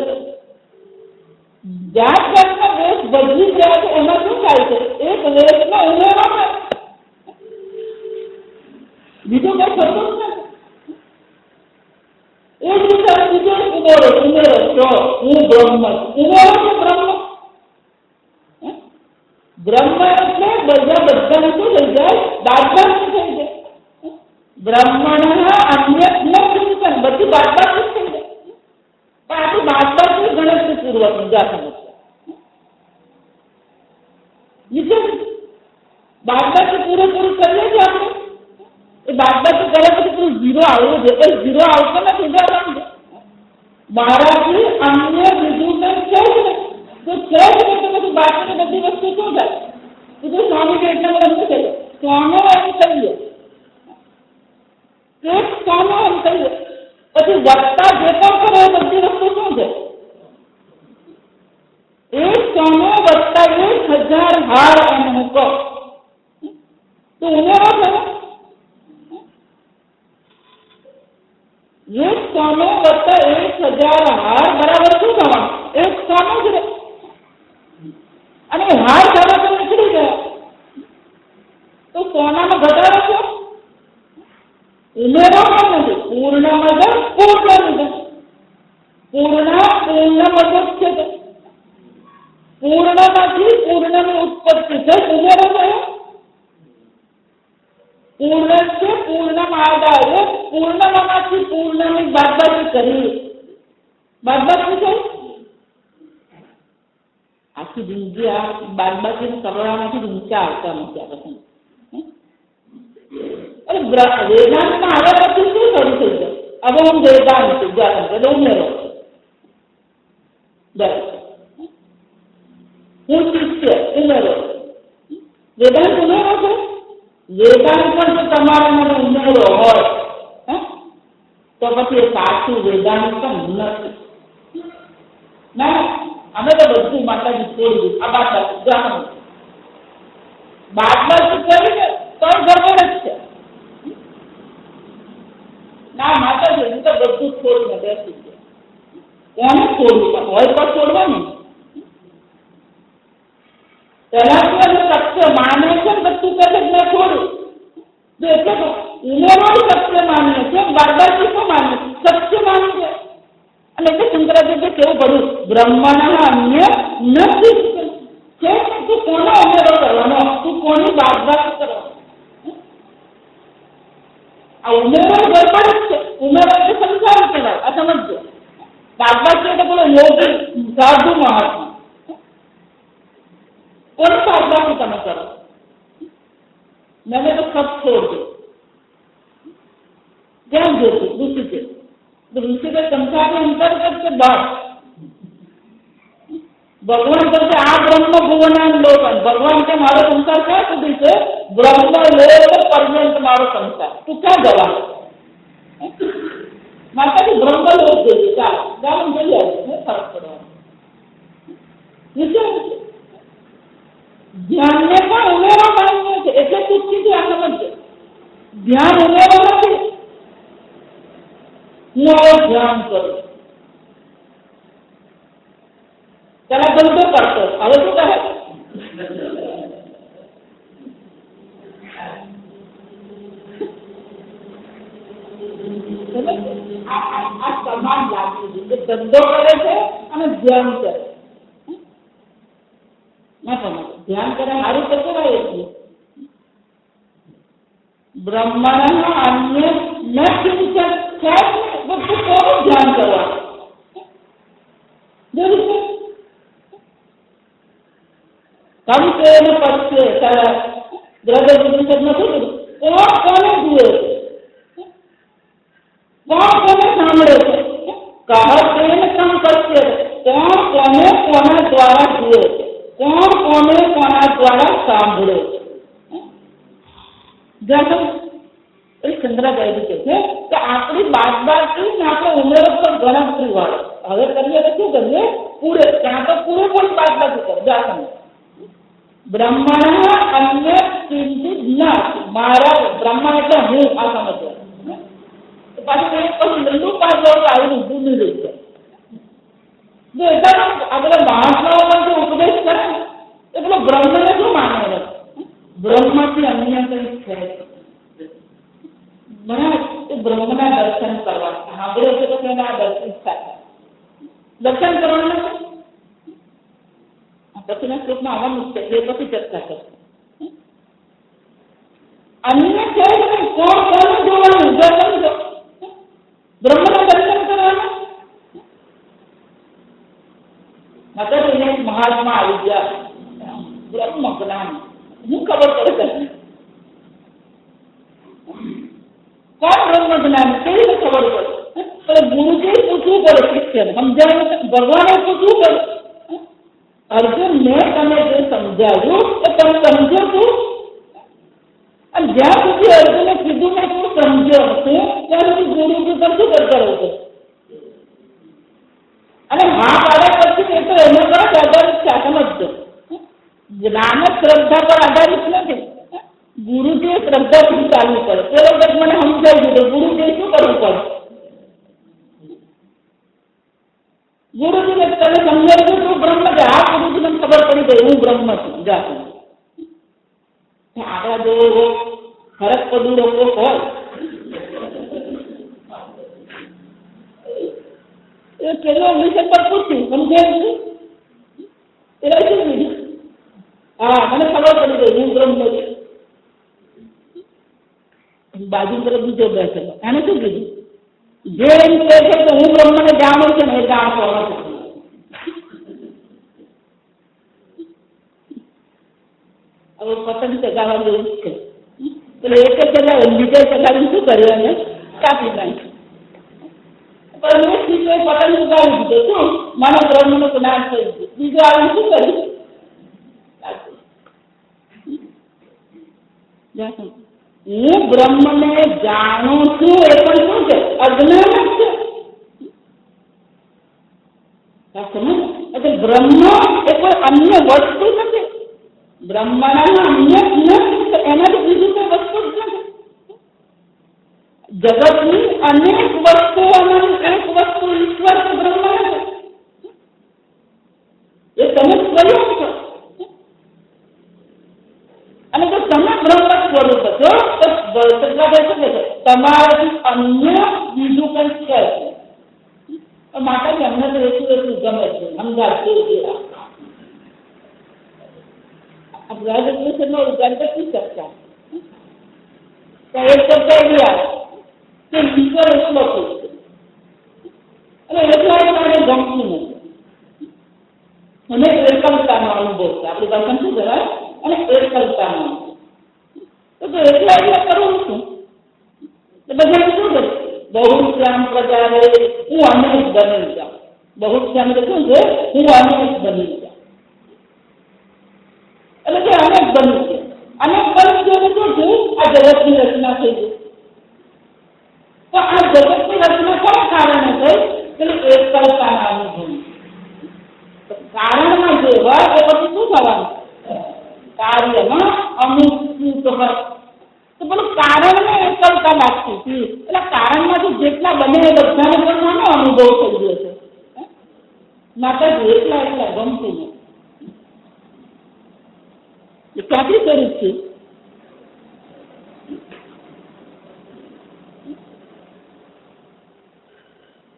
જાત જાતના વેશ બદલી ગયા છે. એમાં શું થાય છે? એક વેશમાં ઉમેરો ને બીજું કઈ થતું જ નથી. એ જ રીતે બીજો ઉમેરો છો, હું બ્રહ્મ. ઉમેરો છે બ્રહ્મ. બ્રહ્મ એટલે બધાને શું થઈ જાય? બાદબાકી થઈ જાય. બ્રહ્મણના અન્ય ચિંતન બધી બાદબાકી થઈ જાય. પણ આટલું બાદબાકી ગણતરી પૂર્વક જા સમસ્યા નીચે બાદબાકી પૂરેપૂરું કરીએ છીએ આપણે. એ બાદબાકી કર્યા પછી પેલું ઝીરો આવવું જોઈએ. એ ઝીરો આવતો નથી. મારાથી અન્ય બીજું કંઈ છે જ નહીં. તો છે જ નહીં તો પછી બાકીની બધી વસ્તુ શું થાય? બીજું સ્વામી એટલા બધા શું કહે? સ્વાનો એમ કહીએ, એક સ્વાનો એમ કહીએ. પછી વધતા જે પણ કરે એ બધી વસ્તુ શું છે? એક સ્વાનો વધતા 1000 હાર એમ હું કહું તો ઉમેરો છે ને? એક સોનો વત્તા 1000 હાર બરાબર શું થવાનું? એક સોનો જ રહે. અને હાર ધારો તો નીકળી ગયા તો સોનાનો ઘટાડો છે? ઉમેરો પણ નથી. પૂર્ણ મદદ પૂર્ણ મદદ. પૂર્ણ મદદ છે. પૂર્ણમાંથી પૂર્ણની ઉત્પત્તિ થઈ. ઉમેરો થયો. પૂર્ણ છે, પૂર્ણમાં આવ્યા. પૂર્ણમાંથી પૂર્ણની બાદબાકી કરી. બાદબાકી થઈ. આખી જિંદગી આ બાદબાકી કરવામાંથી ઊંચા આવતા નથી. અરે વેદાંતમાં આવ્યા પછી શું શરૂ થઈ જાય? હવે હું વેદાંત ઉમેરો. હું શિષ્ય ઉમેરો. વેદાંત ઉમેરો છે. વેદાંત પણ જો તમારા મને ઉમેરો હોય તો પછી એ સાચું વેદાંત પણ નથી. ના, અમે તો બધું માતાજી છોડી દીધું. આ બાદબાકી કરીને તો ગરબડ જ છે. ના માતાજી હું તો બધું છોડીને બેસી ગયા. કોને છોડવું? હોય તો છોડવાનું. પેલા સત્ય માને છે ને બધું કહે છે મેં છોડ્યું. એટલે ઉમેરો સત્ય માને છે, બાદબાકી શું માને? સત્ય માને છે. અને એટલે શંકરાચાર્ય કેવું પડ્યું? બ્રહ્મના અન્ય નથી છે. તું કોનો ઉમેરો કરવાનો? તું કોની બાદબાકી કરવાનો? આ ઉમેરો ગરબડ જ છે. ઉમેરો એટલે સંસાર કહેવાય. આ સમજો. બાદબાકી એટલે બોલો યોગી સાધુ મહાત્મા. કોની બાદબાકી તમે કરો? मैंने तो सब छोड़ दी. ध्यान देते ऋषिकेश. ऋषिकेश संसार के अंतर्गत के बाद भगवान कहते आ ब्रह्म भुवनान लोकन. भगवान के मारो संसार क्या સુધી છે? ब्रह्म लोक पर्यंत मारो संसार. तू क्या जवा? माता की ब्रह्म लोक देवी क्या गाँव चली आए फर्क पड़ेगा. ધ્યાન ને પણ ઉમેરો માન્ય છે. એટલે ચૂકથી આ સમજજો. ધ્યાન ઉમેરો નથી. હું હવે ધ્યાન કરું. પેલા ધંધો કરતો, હવે શું કરે? આ સમાન લાગવું છે, ધંધો કરે છે અને ધ્યાન કરે. ના સમજ, ધ્યાન કરે સારું તો કરાય એટલું. બ્રહ્માંડ અન્ય ન ચિંતન બધું કોનું ધ્યાન કરવાનું જરૂર છે. કમ કે પક્ષે દ્રવ્ય નથી, કોણ કોને જુએ છે, કોણ કોને સાંભળે છે, કહે કમ પક્ષે કોણ કોને કોના દ્વારા જુએ છે, કોણ કોને કોના દ્વારા સાંભળે છે. ચંદ્રાબાઈ કહે છે કે આપણી બાદબાકી ને આપણે ઉમેરો પર ગણતરી વાળો હવે કરીએ તો શું કરીએ? પૂરે ત્યાં તો પૂરેપૂરી બાદબાકી કરો. જાસમ બ્રહ્મણ અન્ય ચિંતિત ના, મારા બ્રહ્મણ એટલે હું આ સમજવા. પાછું પછી લંડુ પાછળ આવું ઊભું નહીં રહી જાય. આપણે મહાત્માઓ પણ જે ઉપદેશ કરે એ પેલો બ્રહ્મને શું માને? બ્રહ્મથી અન્ય કંઈ છે બરાબર. એ બ્રહ્મના દર્શન કરવા સાંભળે છે તો તેને આ દર્શન થાય. દર્શન કરવાના પછીના શ્લોકમાં આવવાનું છે, એ પછી ચર્ચા કરશે. અન્ય છે કોણ કોને જોવાનું? દર્શન બ્રહ્મના દર્શન કરવાના. મતલબ એને મહાત્મા આવી ગયા, બ્રહ્મ જ્ઞાન હું ખબર પડે છે. કોણ બ્રહ્મ જ્ઞાન કેવી રીતે ખબર પડે? ગુરુજી પૂછવું પડે, શિક્ષણ સમજાવ્યું, ભગવાને પૂછવું પડે. અર્જુન મેં તમે જે સમજાવ્યું એ તમે સમજો છું, અને જ્યાં સુધી અર્જુને કીધું ને તું સમજો છું ત્યાં સુધી ગુરુજી પર શું કરતા રહો છો? અને હા પાડ્યા પછી એ તો એના પર જ આધારિત છે. સમજજો, જ્ઞાન શ્રદ્ધા પર આધારિત નથી. ગુરુજીએ શ્રદ્ધાથી ચાલવું પડે. પેલો વખત મને સમજાવી દીધું, ગુરુજીએ શું કરવું પડે? ગુરુજીને તમે સમજાવ્યું તું બ્રહ્મ છે. આ ગુરુજીને ખબર પડી ગઈ હું બ્રહ્મ છું. જા આગળ જો ફરક પડું લોકો હોય એ પેલો વિષય પર પૂછ્યું, સમજાવ્યું પેલા શું કીધું? હા મને ખબર પડી ગઈ હું બ્રહ્મ છું. બાજુ તરફ બીજો બેઠેલો એને શું કીધું? જે એમ કહે છે કે હું બ્રહ્મને જાણું છું ને એ જાણતો નથી. હવે પતંગ ચગાવવા જેવું છે. એટલે એક જ ચગાવે, બીજા ચગાવીને શું કર્યું? એને કાપી નાખ્યું. પણ મેં પતંગ ચગાવી દીધો શું મને બ્રહ્મનું જ્ઞાન થઈ ગયું. બીજું આવીને શું કર્યું? હું બ્રહ્મને જાણું છું એ પણ શું છે? અજ્ઞાન જ છે. એટલે બ્રહ્મ એ કોઈ અન્ય વસ્તુ નથી. બ્રહ્મના અન્ય એનાથી બીજું કોઈ વસ્તુ જ નથી. જગતની અનેક વસ્તુઓની એક વસ્તુ ઈશ્વર કે બ્રહ્મ નથી. એ તમે સ્વરૂપ છો. અને જો તમે બ્રહ્મ સ્વરૂપ છો તો તમારાથી અન્ય બીજું કંઈક છે. માટે અમને તો એટલું ગમે છે સમજાતું ગ્રેજ્યુએશનમાં ઉજાગર કરી શકતા. તો એક શબ્દ એવી આવે કે ઈશ્વર એવું લખું છે અને એટલા મને ગમતું નથી. મને એકલતાનો અનુભવ છે. આપણી પાસે શું કહેવાય? અને એકલતાનો એટલા કરવું છું. બધા શું કરે? બહુ શ્યામ પ્રજારે હું અનેક બની જાઉં. બહુ શ્યામ એટલે શું છે? હું અનેક બની જાઉં. એટલે કે અનેક બની છે. અનેક બની ગયો શું છું? આ જગતની રચના થઈ ગઈ. તો આ જગતની રચના કોણ કારણે થઈ? પેલી એકલતાના અનુભવ. કારણમાં જે હોય એ પછી શું થવાનું? કાર્યમાં અમુક તો પેલું કારણને એકલતા લાગતી હતી. એટલે કારણમાંથી જેટલા બને એ બધાને પણ નાનો અનુભવ થઈ ગયો છે. માતાજી એકલા એકલા ગમતું નથી. એ ક્યાંથી કરું છું?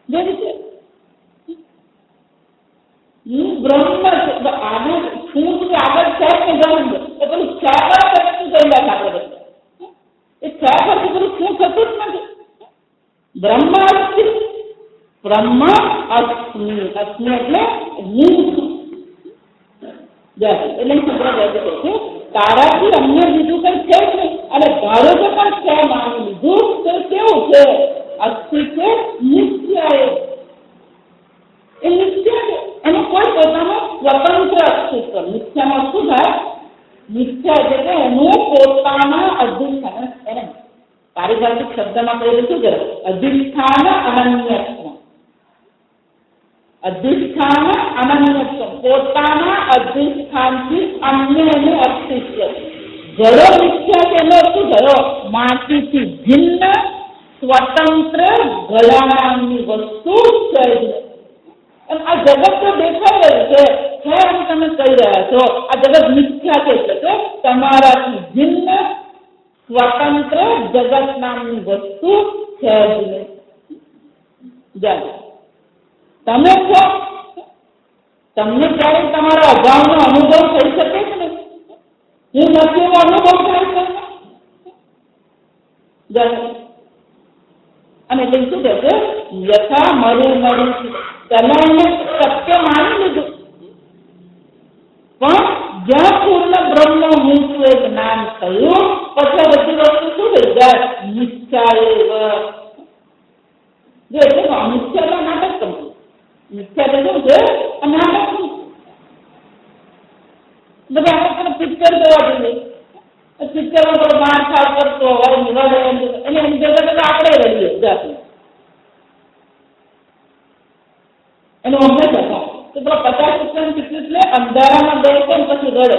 જે રીતે હું બ્રહ્મ આગળ હું આગળ છે ને ગમે તો પેલું ખ્યાલ કરતું ગયેલા આપણે એ ખ્યાલ કરતું પેલું શું થતું જ નથી. બ્રહ્મ અસ્મિ, બ્રહ્મ અસ્મિ, અસ્મિ એટલે હું છું. એટલે શંકરાચાર્ય કહે છે તારાથી અન્ય બીજું કઈ છે જ નહીં. અને ધારો કે પણ છે માની લીધું તો કેવું છે? અસ્તિ છે નિત્ય. એ નિત્ય છે, એનું કોઈ પોતાનું સ્વતંત્ર અસ્તિત્વ. નિત્યમાં શું થાય? નિત્ય એટલે એનું પોતાના અધિષ્ઠાન. એને પારિભાષિક શબ્દમાં કહેલું શું કરે? અધિષ્ઠાન અનન્યત્વ. અધિષ્ઠાન અનન્યત્વ, પોતાના અધિષ્ઠાનથી અન્યનું અસ્તિત્વ. જડો મિથ્યા તેનો શું થયો? માટીથી ભિન્ન સ્વતંત્ર ગળાની વસ્તુ છે. આ જગત તો દેખાઈ રહ્યું છે એમ તમે કહી રહ્યા છો. આ જગત મિથ્યા છે એટલે તમારાથી ભિન્ન સ્વતંત્ર જગત નામની વસ્તુ છે જ નહીં. તમે છો, તમને ક્યારેક તમારા અભાવનો અનુભવ થઈ શકે છે ને? હું નથી એવો અનુભવ થાય છે. અને એટલે શું કહે છે? યથા મરું મરું તમે એને સત્ય માની લીધું, પણ જ્યાં પૂર્ણ બ્રહ્મ હું છું એ જ્ઞાન થયું પછી બધી વસ્તુ શું થઈ જાય? મિથ્યા. જો એટલે અમિથ્યા નાટક કરવું. મિથ્યા તો શું છે? નાટક. બધા આપણે પિક્ચર જોવા જોઈએ. પિક્ચરમાં કોઈ માર ખાવ કરતો હોય નિવાડે એટલે એની જગ્યા આપણે રહીએ જાતે. એનો અભ્યાસ હતો તો પેલા 50 રૂપિયાની ટિકિટ લે, અંધારામાં બેસે ને પછી રડે.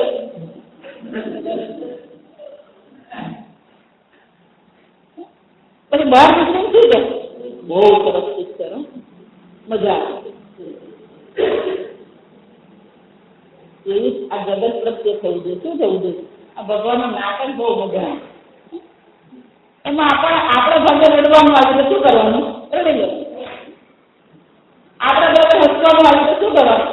પછી બહાર નીકળીને શું છે? બહુ સરસ પિક્ચર, મજા આવે. એવી આ જગત પ્રત્યે થવું જોઈએ. શું થવું જોઈએ? આ ભગવાનનું નાટક બહુ મજા આવે. એમાં આપણે ભાગે રડવાનું આવે તો શું કરવાનું? રડી લો. આપણે ભાગે હસવાનું આવે તો શું કરવાનું?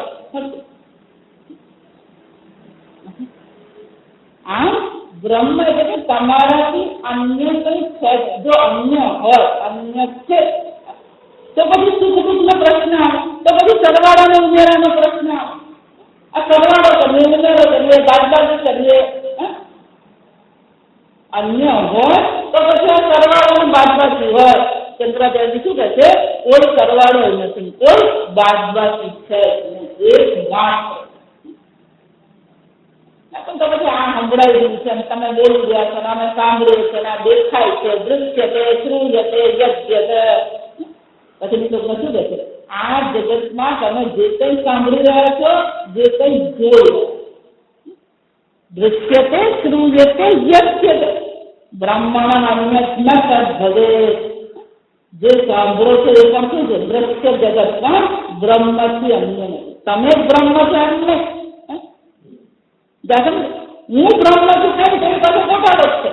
આમ બ્રહ્મ એટલે તમારાથી અન્ય કઈ છે. જો અન્ય હોય, અન્ય છે તો પછી સુખ દુઃખનો પ્રશ્ન આવે, તો પછી સરવાળાનો ઉમેરાનો પ્રશ્ન આવે. આ સરવાળો કરીએ, ઉમેરો કરીએ, બાદબાકી કરીએ. અન્ય હોય તો પછી આ સરવાળો બાદબાકી હોય. શંકરાચાર્ય શું કહે છે? કોઈ સરવાળો નથી, કોઈ બાદબાકી છે, એક માત્ર. તો પછી આ સંભળાઈ રહ્યું છે, તમે બોલી રહ્યા છો, અમે સાંભળ્યું છે, દેખાય છે, દૃશ્ય છે, શ્રુય છે, યજ્ઞ છે. પછી લોકો શું કહે છે? આ જગતમાં તમે જે કંઈ સાંભળી રહ્યા છો, જે કંઈ જોઈ, દૃશ્યતે શ્રુયતે યજ્ઞ બ્રાહ્મણ અન્ય ભવે. જે સાંભળો છો એ પણ શું છે? દ્રશ્ય જગતમાં બ્રહ્મથી અન્ય નથી. તમે બ્રહ્મ છે અન્ય. હું બ્રહ્મ છું કેમ? તેની પાસે પોતાનો જ છે.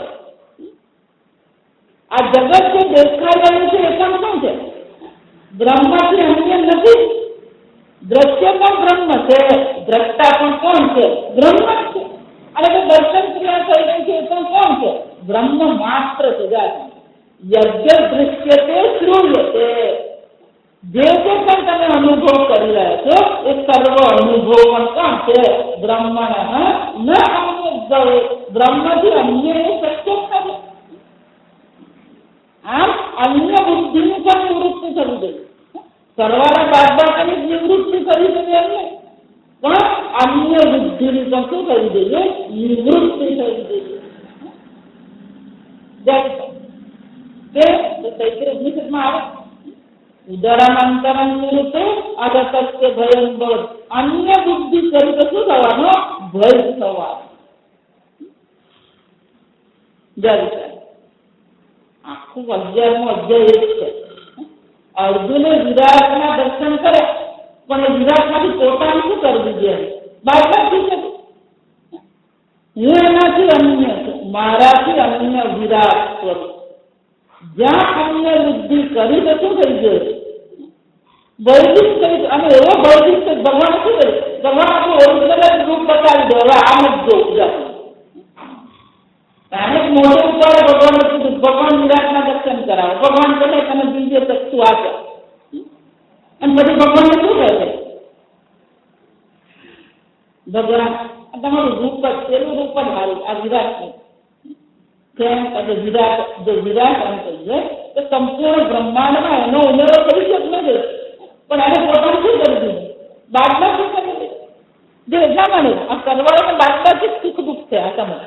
આ જગત જે દેખાઈ રહ્યું છે એ પણ શું છે? બ્રહ્મથી અન્ય નથી. દ્રશ્ય પણ બ્રહ્મ છે, દ્રષ્ટા પણ કોણ છે? બ્રહ્મ જ છે. અને જે દર્શન ક્રિયા થઈ રહી છે એ પણ કોણ છે? બ્રહ્મ માત્ર છે. યજ્ઞ દૃશ્યતે શ્રુયતે. જે પણ તમે અનુભવ કરી રહ્યા છો એ સર્વ અનુભવ પણ કોણ છે? બ્રહ્મણ ન અન્ય. બ્રહ્મથી અન્ય એ શક્ય નથી. આમ અન્ય બુદ્ધિની પણ નિવૃત્તિ થવી જોઈએ. સરવાળા બાદબાકીની નિવૃત્તિ કરી જોઈએ એમને, પણ અન્ય બુદ્ધિની પણ શું કરવી જોઈએ? નિવૃત્તિ થવી જોઈએ. તૈત્રીય ઉપનિષદમાં આવે ઉદરાનંતરમ નિવૃત્તે અગત્ય ભયં ભવત. અન્ય બુદ્ધિ કરી તો શું થવાનો? ભય થવાનો. આખું 11મો અધ્યાય એક છે. અર્જુને વિરાટના દર્શન કર્યા પણ એ વિરાટમાંથી પોતાનું શું કરી દીધું? બહાર નથી શકતું. હું એનાથી અન્ય છું, મારાથી અન્ય વિરાટ સ્વરૂપ. જ્યાં અન્ય વૃદ્ધિ કરી તો શું થઈ ગયું? ભયભીત કરી. અને એવો ભયભીત છે ભગવાન શું કરે? ભગવાન આપણું ઓરિજિનલ રૂપ બતાવી દો. હવે આમ જ જો અનેક મોટું ઉપર ભગવાન કીધું, ભગવાન વિરાટના દર્શન કરાવો. ભગવાન કહે તમે બીજે ચક્ષુ આપો. અને પછી ભગવાનને શું કહે છે? ભગવાન તમારું રૂપ જ પેલું રૂપ જ મારું આ વિરાટ નહીં. કેમ? વિરાટ જો વિરાટ એમ કહીએ તો સંપૂર્ણ બ્રહ્માંડમાં એનો ઉમેરો કરી શકે નથી. પણ એને પોતાનું શું કરી દીધું? બાદમાં શું કરી દીધું? જે એટલા માટે આ કરવાળાને બાદમાંથી સુખ દુઃખ છે. આ તમે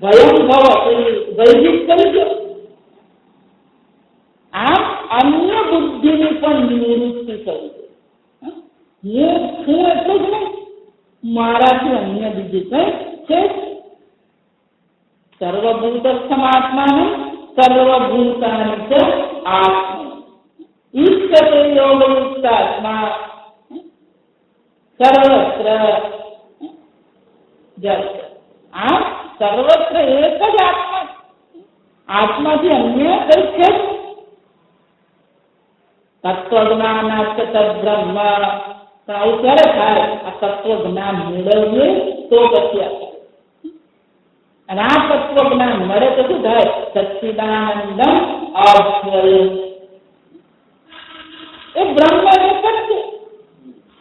ભયંભવ ભયભીત કરી દો. આમ અન્ય બુદ્ધિની પણ નિવૃત્તિ કરી દો. હું એટલું જ નહીં, મારાથી અન્ય બીજું કઈ છે? સર્વભૂતસ્થમાત્માનું સર્વભૂતાનિ ચ આત્મા ઈશ્વરે યોગયુક્તાત્મા સર્વત્ર જય. આમ સર્વત્ર એક જ આત્મા. આત્માથી અન્ય કઈ છે? તત્વજ્ઞાનાસ્ત તદ્બ્રહ્મ. આવું ક્યારે થાય? આ તત્વ જ્ઞાન મેળવીએ તો પછી. અને આ તત્વ જ્ઞાન મળે તો શું થાય? સચ્ચિદાનંદમ અદ્વૈત. એ બ્રહ્મ એક જ છે.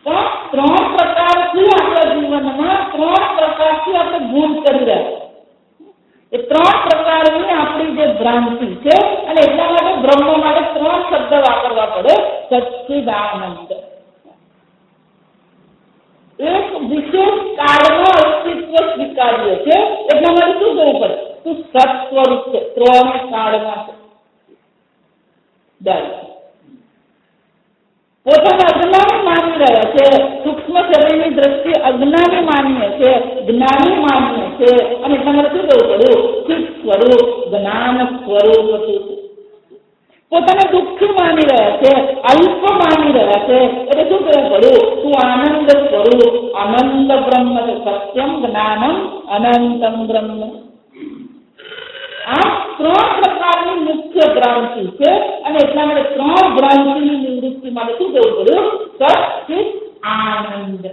પણ ત્રણ પ્રકારથી આપણા જીવનમાં ત્રણ પ્રકારથી આપણે ભૂલ કરી રહ્યા. એ ત્રણ પ્રકારની આપણી જે ભ્રાંતિ છે. અને એટલા માટે બ્રહ્મ માટે ત્રણ શબ્દ વાપરવા પડે. સચ્ચિદાનંદ એક વિશેષ કાળમાં અસ્તિત્વ સ્વીકાર્ય છે. એટલા માટે શું કરવું પડે? તું સત્સ્વરૂપ છે, ત્રણ કાળમાં છે. પોતાના અજ્ઞાની માની રહ્યા છે. સૂક્ષ્મ શરીરની દ્રષ્ટિએ અજ્ઞાની માન્ય છે, જ્ઞાની માન્ય છે. અને એટલા માટે શું કરવું પડ્યું? ચિત્ત સ્વરૂપ જ્ઞાન સ્વરૂપ હતું. પોતાને દુઃખી માની રહ્યા છે, અલ્પ માની રહ્યા છે. એટલે શું કરવું પડ્યું? તું આનંદ સ્વરૂપ અનંત બ્રહ્મ છે. સત્યમ જ્ઞાનમ અનંતમ બ્રહ્મ. આ ત્રણ પ્રકારની મુખ્ય ભ્રાંતિ છે. અને એટલા માટે ત્રણ ભ્રાંતિની નિવૃત્તિ માટે શું કરવું પડ્યું? સચ્ચિત આનંદ.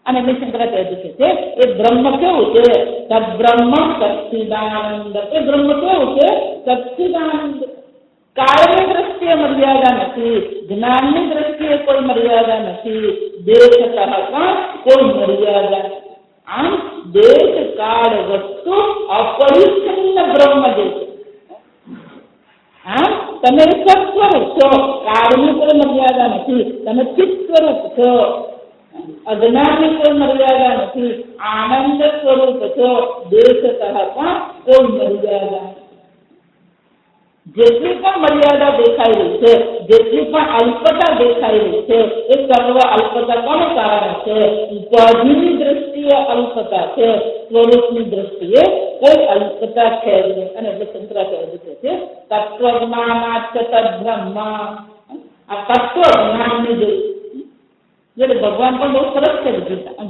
અને એટલે શંકરાચાર્ય કહે છે એ બ્રહ્મ કેવું છે? તદ્બ્રહ્મ સચ્ચિદાનંદ. એ બ્રહ્મ કેવું છે? સચ્ચિદાનંદ. કાળની દ્રષ્ટિએ મર્યાદા નથી, જ્ઞાનની દ્રષ્ટિએ કોઈ મર્યાદા નથી, દેશતઃ પણ કોઈ મર્યાદા નથી. આમ દેશ કાળ વસ્તુ અપરિચ્છિન્ન બ્રહ્મ જે છે. આમ તમે સત્સ્વરૂપ છો, કાળની કોઈ મર્યાદા નથી. તમે ચિત્ત સ્વરૂપ છો, અજ્ઞાનની કોઈ મર્યાદા નથી. આનંદ સ્વરૂપ છો, દેશતઃ પણ કોઈ મર્યાદા નથી. જેટલી પણ મર્યાદા દેખાઈ રહી છે, જેટલી પણ અલ્પતા દેખાઈ રહી છે, એ સર્વ અલ્પતા કોને કારણે છે? ઉપાધિની દ્રષ્ટિએ અલ્પતા છે, સ્વરૂપની દ્રષ્ટિએ કોઈ અલ્પતા છે નહીં. અને એટલે શંકરાચાર્ય કહે છે તત્વજ્ઞાનાચ્ચ તદ્બ્રહ્મ. આ તત્વજ્ઞાનની જે ભગવાન પણ બહુ સરસ છે.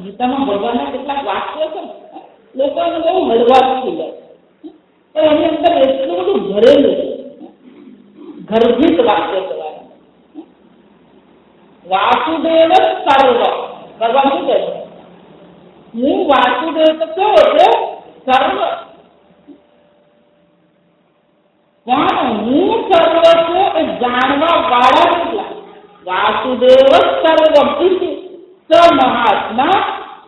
ગીતામાં ભગવાનના કેટલાક વાક્યો છે લોકોને બહુ હળવાથી લે, પણ એની અંદર એટલું બધું ભરેલું છે. ગર્ભિત વાક્ય કહેવાય. વાસુદેવ સર્વ. ભગવાન શું કહે છે? હું વાસુદેવ તો કેવો છે? સર્વ. પણ હું સર્વ છું એ જાણવા વાળા કેટલા? વાસુદેવ સર્વમ ઇતિ સ મહાત્મા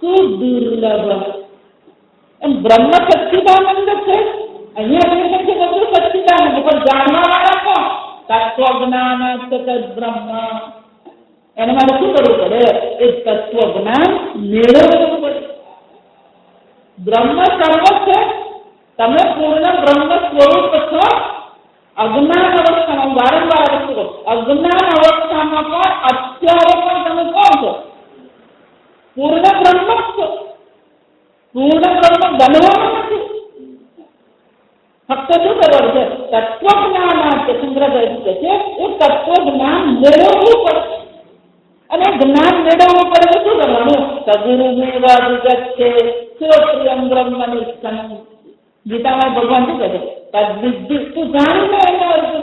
સુદુર્લભ. એમ બ્રહ્મ સચ્ચિદાનંદ છે. અહીંયા છે બધું સચ્ચિદાનંદ, પણ જાણવા વાળા કોણ? તત્વજ્ઞાન તદ્બ્રહ્મ. એના માટે શું કરવું પડે? એ તત્વજ્ઞાન મેળવવું પડે. બ્રહ્મ સર્વ છે. તમે પૂર્ણ બ્રહ્મ સ્વરૂપ છો. અજ્ઞાન અવસ્થામાં વારંવાર વસ્તુ કરો. અજ્ઞાન અવસ્થામાં પણ અત્યારે પણ તમે કોણ છો? પૂર્ણ બ્રહ્મ છો. પૂર્ણ બ્રહ્મ બનવાનું નથી. ફક્ત શું કરવાનું છે? તત્વજ્ઞાન. શંકરાચાર્ય કહે છે એ તત્વજ્ઞાન મેળવવું પડે તો શું કરવાનું? સગુરુમેવા વિગચ્છે શ્રોત્રિયમ બ્રહ્મનિષ્ઠમ. ગીતામાં ભગવાન શું કહે છે? તદ્વિદ્ધિ, તું જાણી લે એનો અર્થ.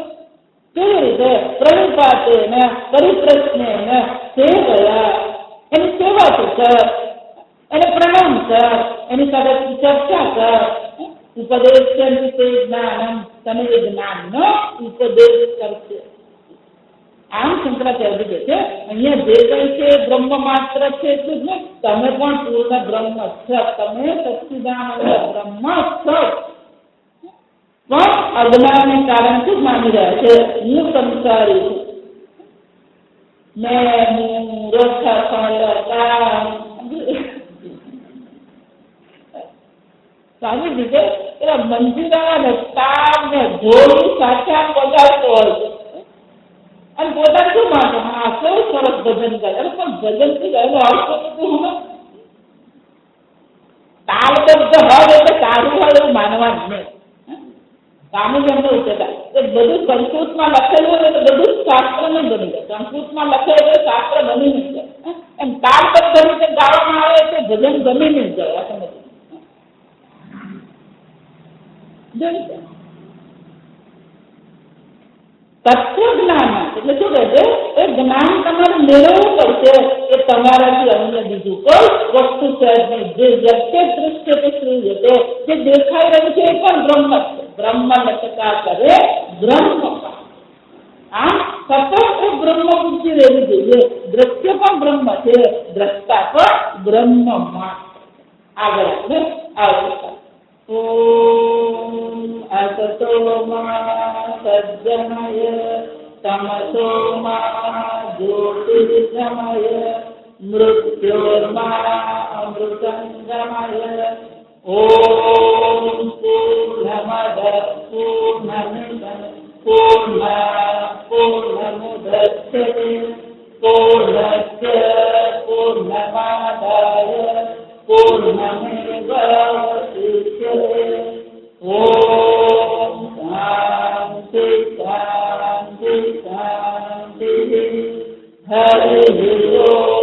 કેવી રીતે? પ્રણિપાતે ને પરિપ્રશ્ને ને સેવયા, એની સેવા તું કર, એને પ્રણામ કર, એની સાથે ચર્ચા કર. ઉપદેશ તે જ્ઞાનમ, તને એ જ્ઞાનનો ઉપદેશ કરશે. આમ શંકરાચાર્ય કહે છે અહીંયા જે કઈ છે બ્રહ્મ માત્ર છે એટલું જ નહીં, તમે પણ પૂર્ણ બ્રહ્મ છો, તમે સચ્ચિદાનંદ બ્રહ્મ છો. પણ અજ્ઞાનને કારણથી જ માની રહ્યા છે હું સંસારી છું, મેં રોછા સારી રીતે એના મંજીરા ને તાર ને ઢોલ સાચા બગાડતો હોય છે અને પોતાને શું માનતો? હા, કેવું સરસ ભજન કરે. અરે પણ ભજન થી એનો અર્થ બધું તાલબદ્ધ હોય એટલે સારું હોય એવું માનવાનું નહીં. કામું એમને ઉકેતા બધું સંસ્કૃતમાં લખેલું હોય તો બધું શાસ્ત્ર નહીં બની જાય. સંસ્કૃતમાં લખે એટલે શાસ્ત્ર બની નહીં જાય. એમ તાલબદ્ધ રીતે ગાવામાં આવે તો ભજન બની નહીં જાય. તત્વજ્ઞાન એટલે શું કહે છે? એ જ્ઞાન તમારે મેળવવું પડશે. એ તમારાથી અન્ય બીજું કોઈ વસ્તુ છે નહીં. જે વ્યક્તિ દૃષ્ટિ શ્રી જે દેખાઈ રહ્યું છે એ પણ બ્રહ્મ છે. બ્રહ્મ નટકા કરે બ્રહ્મ. આમ સતત એ બ્રહ્મ બુદ્ધિ રહેવી જોઈએ. દ્રશ્ય પણ બ્રહ્મ છે, દ્રષ્ટા પણ બ્રહ્મ માત્ર. આગળ આપણે આવતા ઓમ અસતો મા સજ્જનય તમસો મા જ્યોતિર્ગમય મૃત્યોર્મા અમૃતંગમય. ઓમ પૂર્ણમદ પૂર્ણમિદં પૂર્ણમુદચ્યતે પૂર્ણસ્ય પૂર્ણમાદાય પૂર્ણમેવાવશિષ્યતે. ઓમ શાંતિ શાંતિ શાંતિ. હરિ ઓમ.